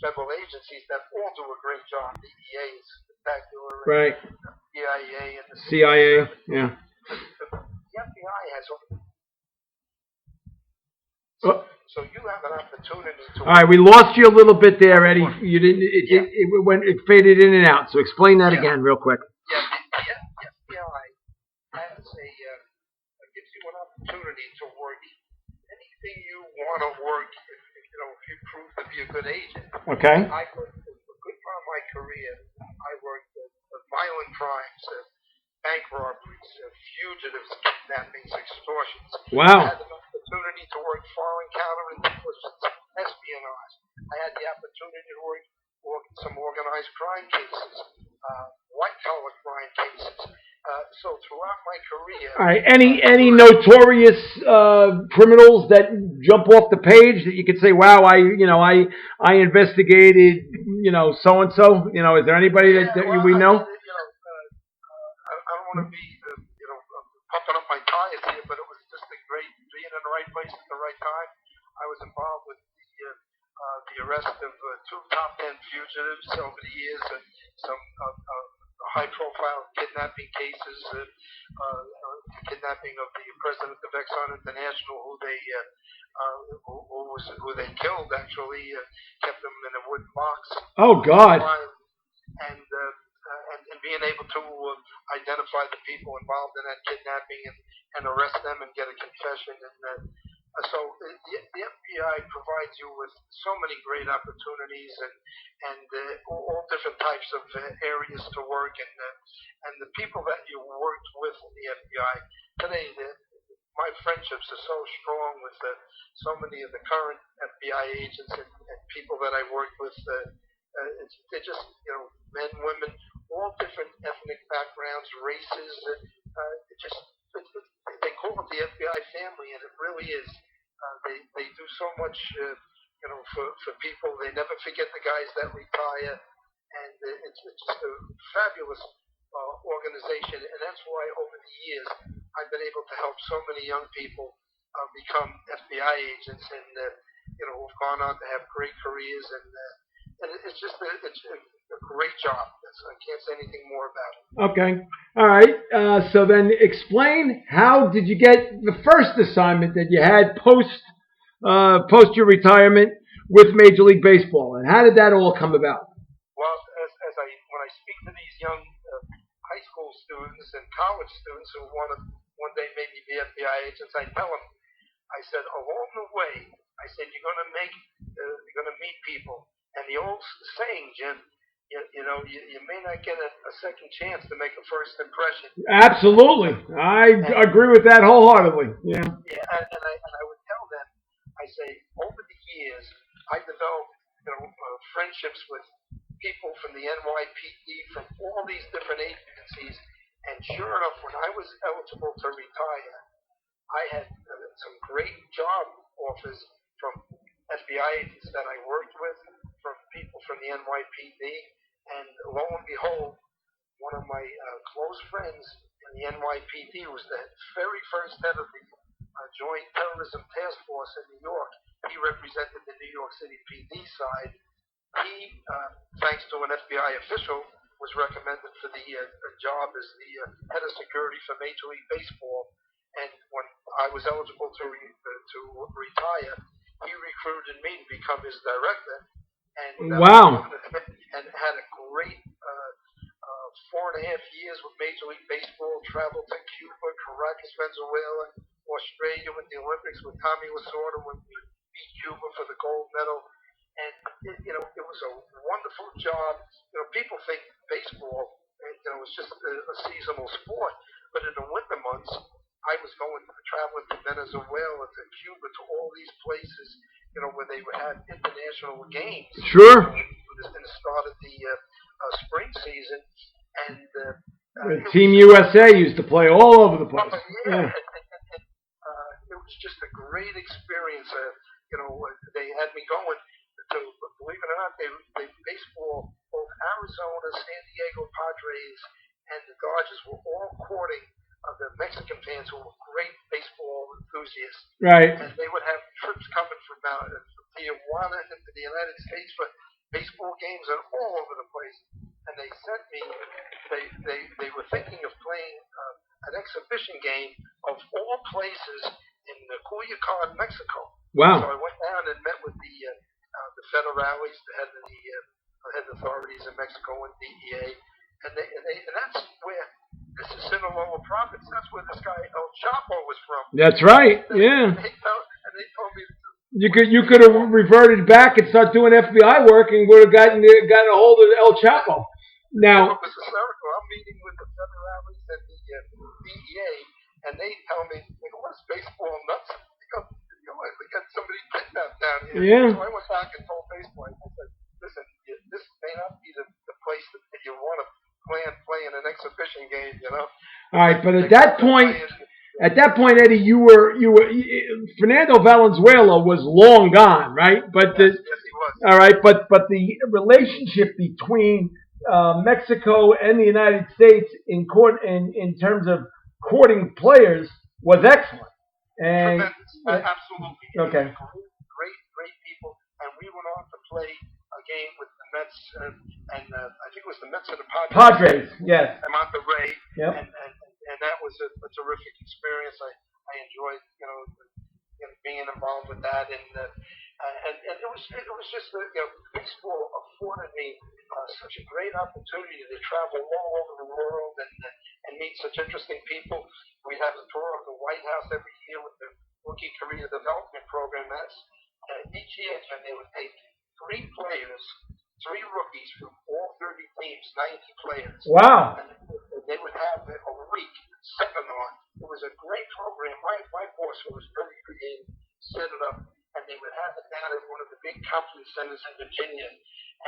federal agencies that all do a great job. The DEA is spectacular, right? CIA and the CIA, yeah. The FBI has. So you have an opportunity to. All right, we lost you a little bit there, Eddie. You didn't. It faded in and out. So explain that again, real quick. Yeah, the FBI has gives you an opportunity to work anything you want to work. If you prove to be a good agent. Okay. I worked a good part of my career. I worked violent crimes, bank robberies, fugitives, kidnappings, extortions. Wow. I had an opportunity to work foreign counterintelligence, espionage. I had the opportunity to work some organized crime cases, white-collar crime cases. So throughout my career... All right. Any notorious criminals that jump off the page that you could say, wow, I investigated, so-and-so? Is there anybody that we know? I don't want to be, pumping up my tires here, but it was just a great being in the right place at the right time. I was involved with the arrest of two top 10 fugitives over the years, some high-profile kidnapping cases, kidnapping of the president of Exxon International, who they killed actually, kept them in a wooden box. Oh God! And being able to identify the people involved in that kidnapping and arrest them and get a confession. And so the FBI provides you with so many great opportunities and all different types of areas to work. And the people that you worked with in the FBI today, my friendships are so strong with so many of the current FBI agents and people that I worked with. They're just, men, women, all different ethnic backgrounds, races. They call it the FBI family, and it really is. They do so much, for people. They never forget the guys that retire, and it's just a fabulous organization. And that's why over the years I've been able to help so many young people become FBI agents, and who've gone on to have great careers. And it's just a great job. I can't say anything more about it. Okay. All right. So then explain, how did you get the first assignment that you had post your retirement with Major League Baseball, and how did that all come about? Well, when I speak to these young high school students and college students who want to one day maybe be FBI agents, I tell them, I said, along the way, I said, you're going to meet people. And the old saying, Jim, you may not get a second chance to make a first impression. Absolutely. I agree with that wholeheartedly. Yeah. Yeah, and I would tell them, I say, over the years, I developed friendships with people from the NYPD, from all these different agencies. And sure enough, when I was eligible to retire, I had some great job offers from FBI agents that I worked with, from people from the NYPD, and lo and behold, one of my close friends in the NYPD was the very first head of the Joint Terrorism Task Force in New York. He represented the New York City PD side. He, thanks to an FBI official, was recommended for the job as the head of security for Major League Baseball. And when I was eligible to retire, he recruited me to become his director. And wow! And had a great 4.5 years with Major League Baseball. Traveled to Cuba, Caracas, Venezuela, Australia with the Olympics with Tommy Lasorda when we beat Cuba for the gold medal. And it was a wonderful job. People think baseball, is just a seasonal sport, but in the winter months, I was traveling to Venezuela, to Cuba, to all these places, where they would have international games. Sure. In the start of the spring season, and Team USA used to play all over the place. Yeah. It was just a great experience. They had me going to, believe it or not, they baseball, both Arizona, San Diego Padres, and the Dodgers were all courting the Mexican fans who were great baseball enthusiasts. Right. And they would have trips coming from Tijuana into the United States for baseball games and all over the place. And they sent me, they were thinking of playing an exhibition game of all places in Culiacan, Mexico. Wow. So I went down and met with the federales, the head of the head authorities in Mexico and DEA. And that's where, this is Sinaloa province, that's where this guy El Chapo was from. That's right, yeah. And they told me you could have reverted back and started doing FBI work and would have gotten a hold of El Chapo. Now, it was hysterical. I'm meeting with the federales and the DEA, and they tell me, what's baseball nuts? We got somebody kidnapped down here. Yeah. So I went back and told baseball, I said, listen, this may not be the place that you want to play in an exhibition game, All right, but at that point, Eddie, you were Fernando Valenzuela was long gone, right? But yes, he was. All right, but the relationship between Mexico and the United States in terms of courting players was excellent. And tremendous, absolutely. Okay. Great play a game with the Mets and I think it was the Mets and the Padres. Padres, yes. In Monterey, Yep. and that was a terrific experience. I enjoyed being involved with that, and it was just baseball afforded me such a great opportunity to travel all over the world and meet such interesting people. We have a tour of the White House every year with the Rookie Career Development Program. That's each year, and they would take three rookies from all 30 teams, 90 players. Wow. And they would have a week, 7 on. It was a great program. My boss was very creative, set it up, and they would have it down at one of the big conference centers in Virginia,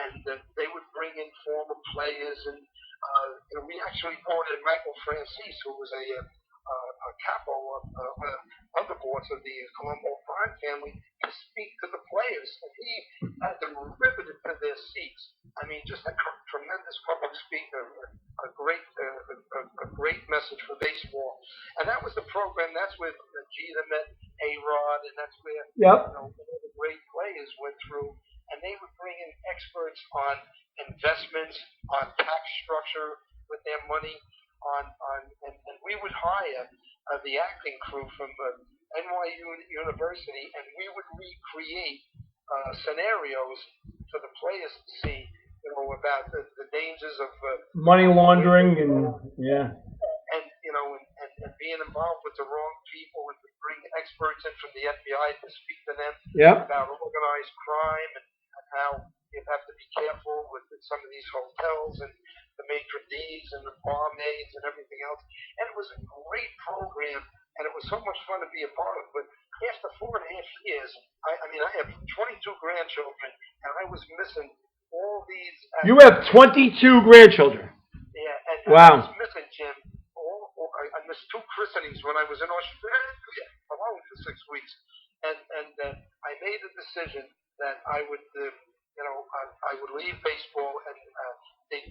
and they would bring in former players, and we actually brought in Michael Francis, who was a capo of underboards of the Colombo Prime family, to speak to the players, and he had them riveted to their seats. I mean, just a tremendous public speaker, a great message for baseball, and that was the program. That's where Jeter met A-Rod, and that's where all the great players went through, and they would bring in experts on investments, on tax structure with their money, and we would hire the acting crew from NYU University, and we would recreate scenarios for the players to see, about the dangers of money laundering and being involved with the wrong people, and to bring experts in from the FBI to speak to them about organized crime and how you have to be careful with some of these hotels and the maitre d's and the barmaids and everything else. And it was a great program, and it was so much fun to be a part of. But after 4.5 years, I have 22 grandchildren, and I was missing all these. You have 22 grandchildren. Yeah, and wow. I was missing, Jim. I missed 2 christenings when I was in Australia alone for 6 weeks, and I made a decision that I would, I would leave baseball, and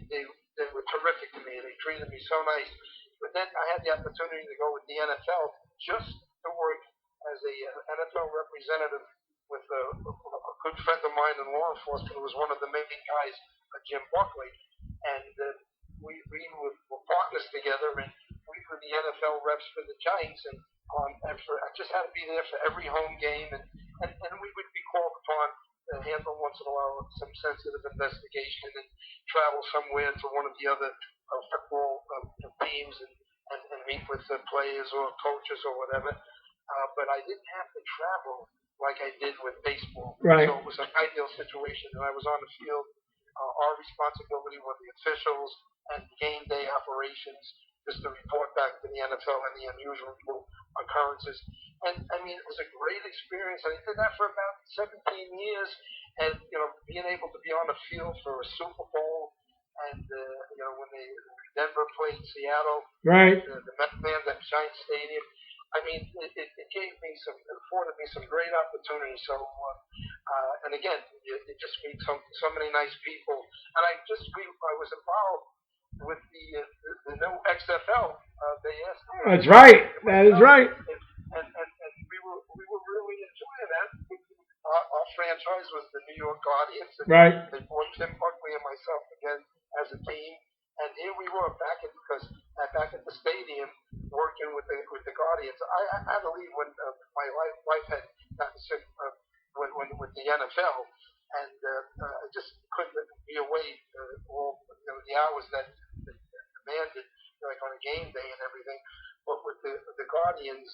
they were terrific to me. They treated me so nice. But then I had the opportunity to go with the NFL just to work as a NFL representative with a good friend of mine in law enforcement, who was one of the main guys, Jim Buckley, and we were partners together, and we were the NFL reps for the Giants, and I just had to be there for every home game, and we would be called upon to handle once in a while some sensitive investigation and travel somewhere to one of the other football teams and meet with players or coaches or whatever. But I didn't have to travel like I did with baseball. Right. So it was an ideal situation, and I was on the field. Our responsibility were the officials and game day operations, just to report back to the NFL and the unusual occurrences. And it was a great experience. I did that for about 17 years, and being able to be on the field for a Super Bowl, and when Denver played Seattle, right, the Mets fans at Giant Stadium. It gave me afforded me some great opportunities. So, and again, you just meet so many nice people. And I was involved with the new XFL. They asked me. That's right. That is right. And we were really enjoying that. Our franchise was the New York Guardians. And right. They brought Tim Buckley and myself again as a team. And here we were back at the stadium working with the Guardians. I had to leave when my wife had gotten sick with the NFL, and I just couldn't be away all the hours that demanded, like on a game day and everything. But with the Guardians,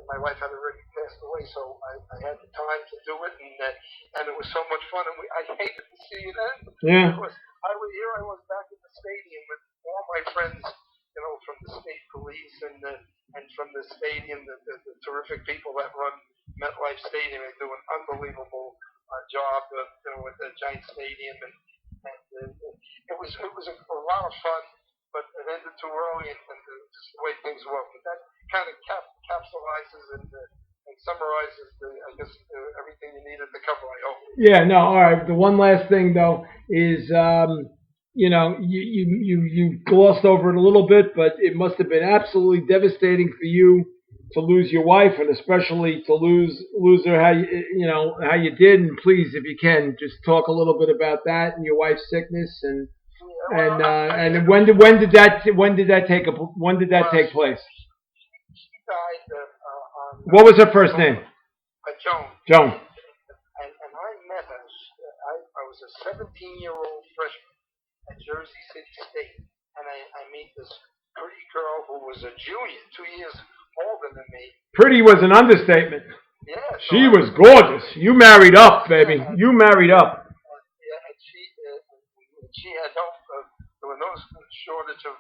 my wife had already passed away, so I had the time to do it, and it was so much fun. And I hated to see it end. Yeah. Because I was back in the stadium with all my friends, from the state police and from the stadium, the terrific people that run MetLife Stadium. They do an unbelievable job, with the Giant Stadium, and it was a lot of fun. But it ended too early, and just the way things were. But that kind of capsulizes and summarizes everything you needed to cover, I hope. Yeah, no, all right. The one last thing though is you glossed over it a little bit, but it must have been absolutely devastating for you to lose your wife, and especially to lose her how you did. And please, if you can, just talk a little bit about that and your wife's sickness and when did that take place? She died on. What was her first name? Joan. Joan. And I met her. I was a 17-year-old freshman at Jersey City State, and I meet this pretty girl who was a junior, 2 years older than me. Pretty was an understatement. Yeah. So she was gorgeous. You married up, baby. You married up. Yeah, and she had no, there were no shortage of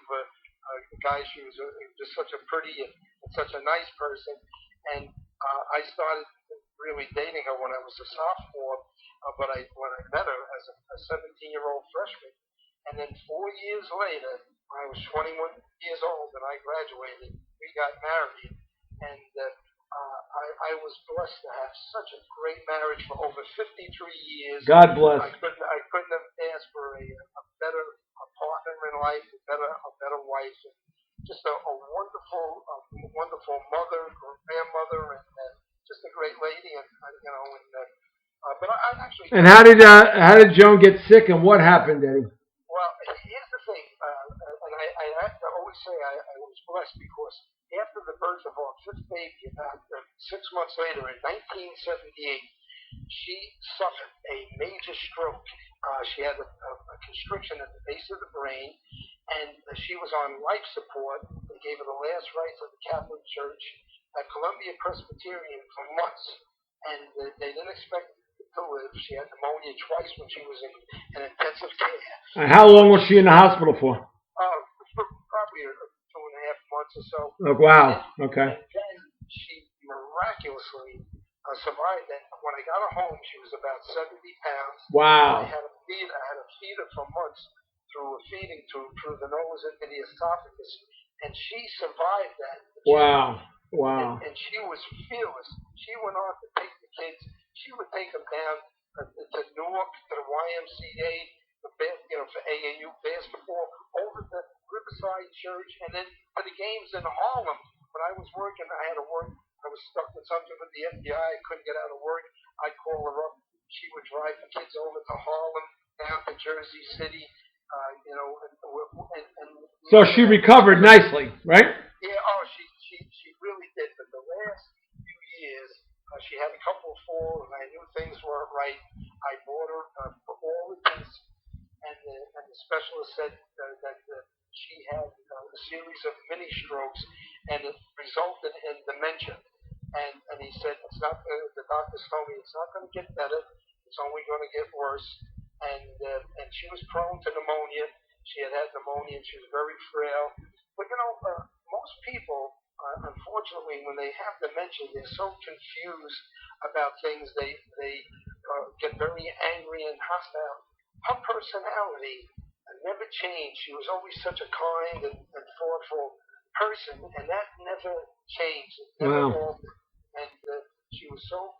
guys. She was just such a pretty and such a nice person. And I started really dating her when I was a sophomore, but when I met her as a 17-year-old freshman. And then 4 years later, when I was 21 years old and I graduated, we got married. And I was blessed to have such a great marriage for over 53 years. God bless. I couldn't have asked for a better partner in life, a better wife, and just a wonderful mother, grandmother, and just a great lady. And but I actually. And how did Joan get sick, and what happened, Eddie? Well, here's the thing, and I have to always say I was blessed because after the birth of our fifth baby, about 6 months later in 1978, she suffered a major stroke. She had a constriction at the base of the brain, and she was on life support. They gave her the last rites of the Catholic Church at Columbia Presbyterian for months, and they didn't expect to live. She had pneumonia twice when she was in intensive care. And how long was she in the hospital for? For probably 2.5 months or so. Oh, wow. Okay. And then she miraculously survived. And when I got her home, she was about 70 pounds. Wow. I had to feed her for months through a feeding tube through the nose into the esophagus, and she survived that. Wow. Wow. And she was fearless. She went on to take the kids. She would take them down to Newark, to the YMCA, for AAU basketball, over to Riverside Church, and then to the games in Harlem. When I was working, I had to work. I was stuck with something with the FBI. I couldn't get out of work. I'd call her up. She would drive the kids over to Harlem, down to Jersey City, So she recovered nicely, right? Yeah. Oh, she really did. But the last few years, she had a couple of falls, and I knew things weren't right. I brought her for all the tests, and the specialist said that she had a series of mini strokes, and it resulted in dementia. And he said it's not. The doctors told me it's not going to get better. It's only going to get worse. And she was prone to pneumonia. She had pneumonia, and she was very frail. But most people, unfortunately, when they have dementia, they're so confused about things. They get very angry and hostile. Her personality never changed. She was always such a kind and thoughtful person, and that never changed. It never altered. And she was so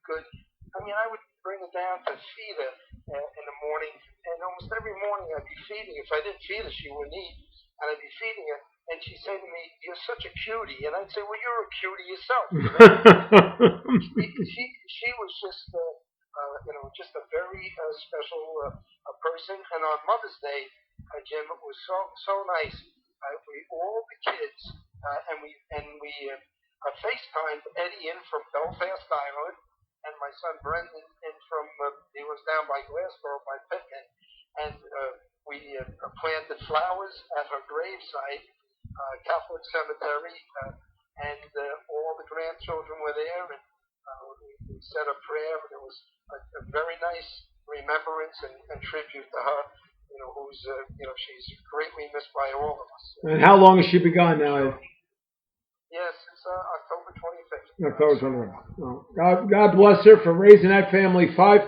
good. I mean, I would bring her down to feed her in the morning, and almost every morning I'd be feeding her. If I didn't feed her, she wouldn't eat, and I'd be feeding her, and she'd say to me, "You're such a cutie," and I'd say, "Well, you're a cutie yourself." She was just, just a very special person. And on Mother's Day, Jim, it was so nice. We all the kids, and we FaceTimed Eddie in from Belfast Island, and my son Brendan in from he was down by Glassboro by Pittman, and we planted flowers at her gravesite, Catholic Cemetery, and all the grandchildren were there, and we said a prayer, and it was a very nice remembrance and tribute to her. Who's she's greatly missed by all of us. And how long has she been gone now? Yes, it's October 25th. October 25th. Well, God bless her for raising that family. Five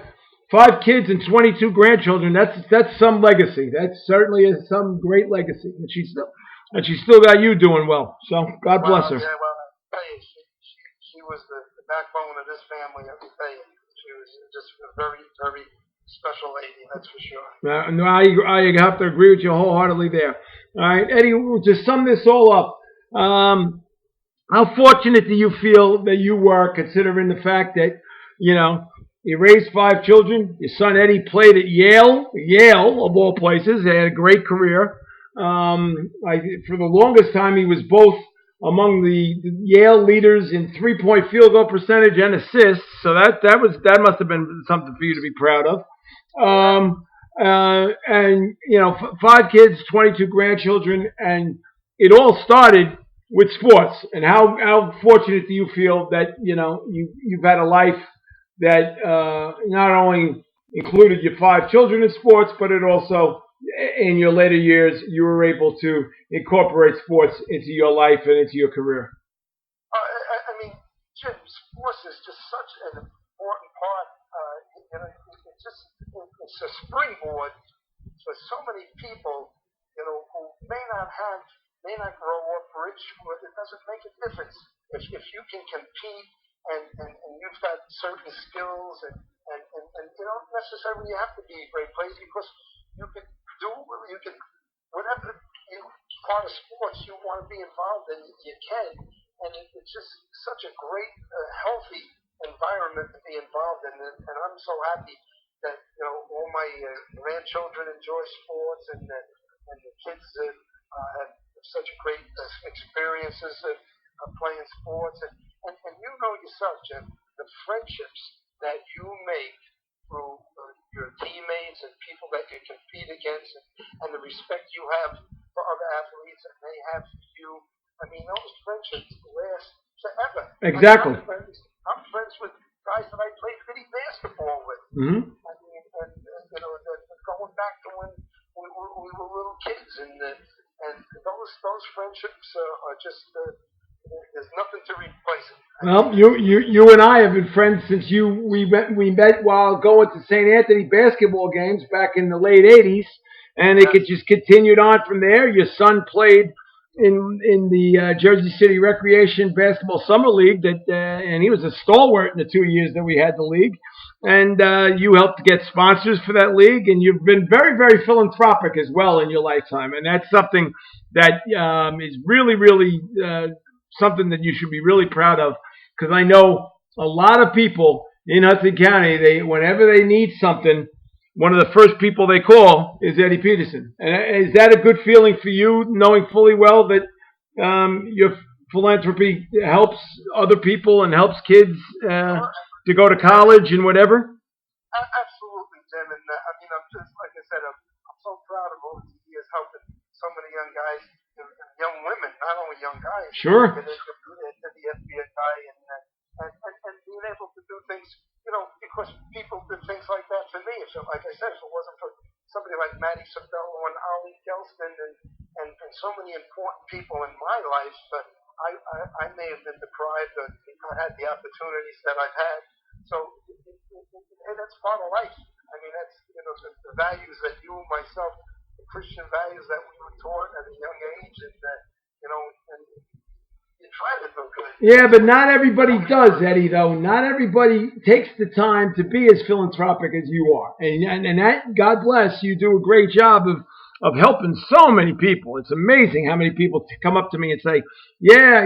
kids and 22 grandchildren. That's some legacy. That certainly is some great legacy. And she's still got you doing well. So God bless her. Yeah, well, I tell you, she was the backbone of this family. I can tell you, she was just a very, very special lady. That's for sure. No, I have to agree with you wholeheartedly there. All right, Eddie. To sum this all up. How fortunate do you feel that you were, considering the fact that, you know, you raised 5 children. Your son Eddie played at Yale of all places. He had a great career. For the longest time, he was both among the Yale leaders in 3-point field goal percentage and assists. So that must have been something for you to be proud of. And 5 kids, 22 grandchildren, and it all started with sports. And how fortunate do you feel that you've had a life that not only included your 5 children in sports, but it also, in your later years, you were able to incorporate sports into your life and into your career? I mean, Jim, sports is just such an important part. It's a springboard for so many people, who may not grow up rich, but it doesn't make a difference. If you can compete and you've got certain skills and you don't necessarily have to be a great player, because you can whatever part of sports you want to be involved in, you can, and it's just such a great healthy environment to be involved in, and I'm so happy that all my grandchildren enjoy sports, and the kids have such great experiences of playing sports, and yourself, Jim, the friendships that you make through your teammates and people that you compete against, and the respect you have for other athletes and they have for you. I mean, those friendships last forever. Exactly. I'm friends with guys that I played mini basketball with. Mm-hmm. I mean, going back to when we were little kids, and those friendships are just there's nothing to replace it. Well, you and I have been friends since we met while going to St. Anthony basketball games back in the late '80s, and it could just continued on from there. Your son played in the Jersey City Recreation Basketball Summer League, and he was a stalwart in the 2 years that we had the league. And you helped get sponsors for that league, and you've been very, very philanthropic as well in your lifetime, and that's something that is really, really something that you should be really proud of, because I know a lot of people in Hudson County, whenever they need something, one of the first people they call is Eddie Petersen. And is that a good feeling for you, knowing fully well that your philanthropy helps other people and helps kids to go to college and whatever? Absolutely, Jim. And I'm just, like I said, I'm so proud of over the years helping so many young guys and young women, not only young guys, sure, get into the FBI and being able to do things, because people did things like that for me. So, like I said, if it wasn't for somebody like Matty Sabello and Ali Gelston and so many important people in my life, I may have been deprived of had the opportunities that I've had. So, and that's part of life. I mean, that's the values that you, myself, the Christian values that we were taught at a young age, and that and you try to do good. Yeah, but not everybody does, Eddie. Though not everybody takes the time to be as philanthropic as you are, and that, God bless, you do a great job of helping so many people. It's amazing how many people come up to me and say, "Yeah,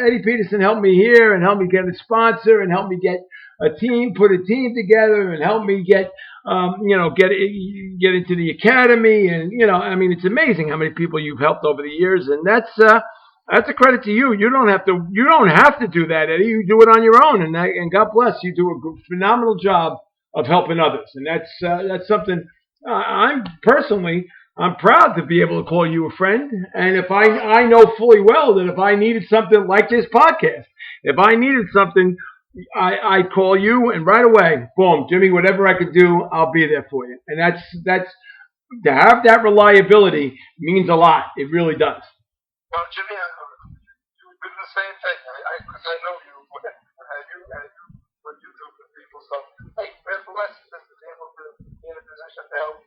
Eddie Petersen helped me here, and helped me get a sponsor, and helped me get a team, put a team together, and help me get into the academy." And I mean, it's amazing how many people you've helped over the years, and that's a credit to you. You don't have to do that, Eddie. You do it on your own, and God bless, you do a phenomenal job of helping others, and that's something I'm proud to be able to call you a friend. And if I know fully well that if I needed something like this podcast, if I needed something, I'd call you, and right away, boom, Jimmy, whatever I could do, I'll be there for you. And that's to have that reliability means a lot. It really does. Well, Jimmy, you would do the same thing. Because I know you what you do for people. So, hey, we're blessed to be able to be in a position to help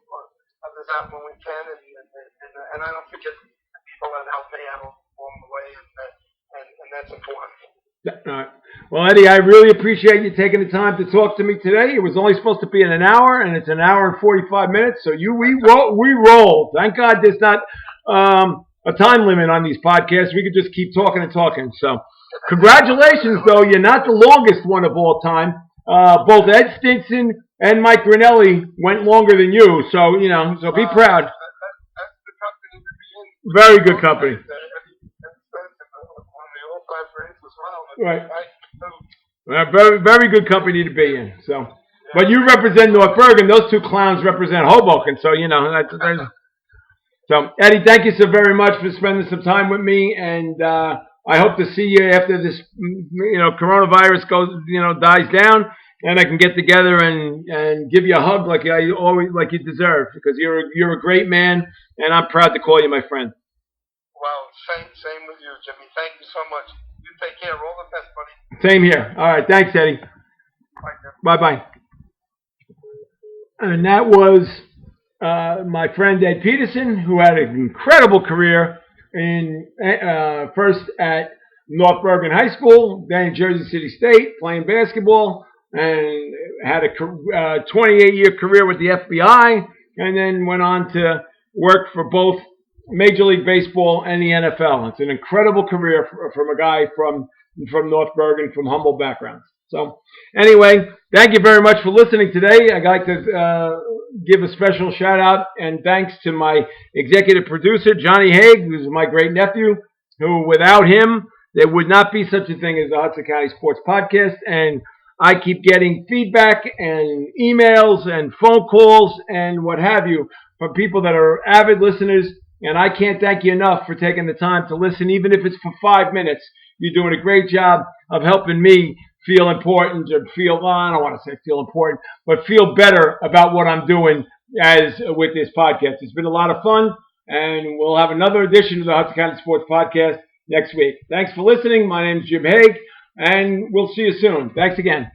others out when we can, and I don't forget the people that help me out along the way, and that's important. All right. Well, Eddie, I really appreciate you taking the time to talk to me today. It was only supposed to be in an hour, and it's an hour and 45 minutes. So we roll. Thank God there's not a time limit on these podcasts. We could just keep talking and talking. So Congratulations, though. You're not the longest one of all time. Both Ed Stinson and Mike Grinelli went longer than you, so so be proud. That's the company to be in. Very good company. Right. Very, very good company to be in. So, but you represent North Bergen. Those two clowns represent Hoboken. So that's. So Eddie, thank you so very much for spending some time with me, and I hope to see you after this coronavirus dies down, and I can get together and give you a hug like you deserve, because you're a great man, and I'm proud to call you my friend. Well, same with you, Jimmy. Thank you so much. You take care. All the best, buddy. Same here. All right. Thanks, Eddie. Bye-bye. And that was my friend Ed Petersen, who had an incredible career in first at North Bergen High School, then in Jersey City State, playing basketball, and had a 28-year career with the FBI, and then went on to work for both Major League Baseball and the NFL. It's an incredible career from a guy from North Bergen, from humble backgrounds. So anyway, thank you very much for listening today. I'd like to give a special shout out and thanks to my executive producer, Johnny Haig, who's my great nephew, who without him, there would not be such a thing as the Hudson County Sports Podcast. And I keep getting feedback and emails and phone calls and what have you from people that are avid listeners. And I can't thank you enough for taking the time to listen, even if it's for 5 minutes. You're doing a great job of helping me feel important, or feel, I don't want to say feel important, but feel better about what I'm doing with this podcast. It's been a lot of fun, and we'll have another edition of the Hudson County Sports Podcast next week. Thanks for listening. My name is Jim Haig, and we'll see you soon. Thanks again.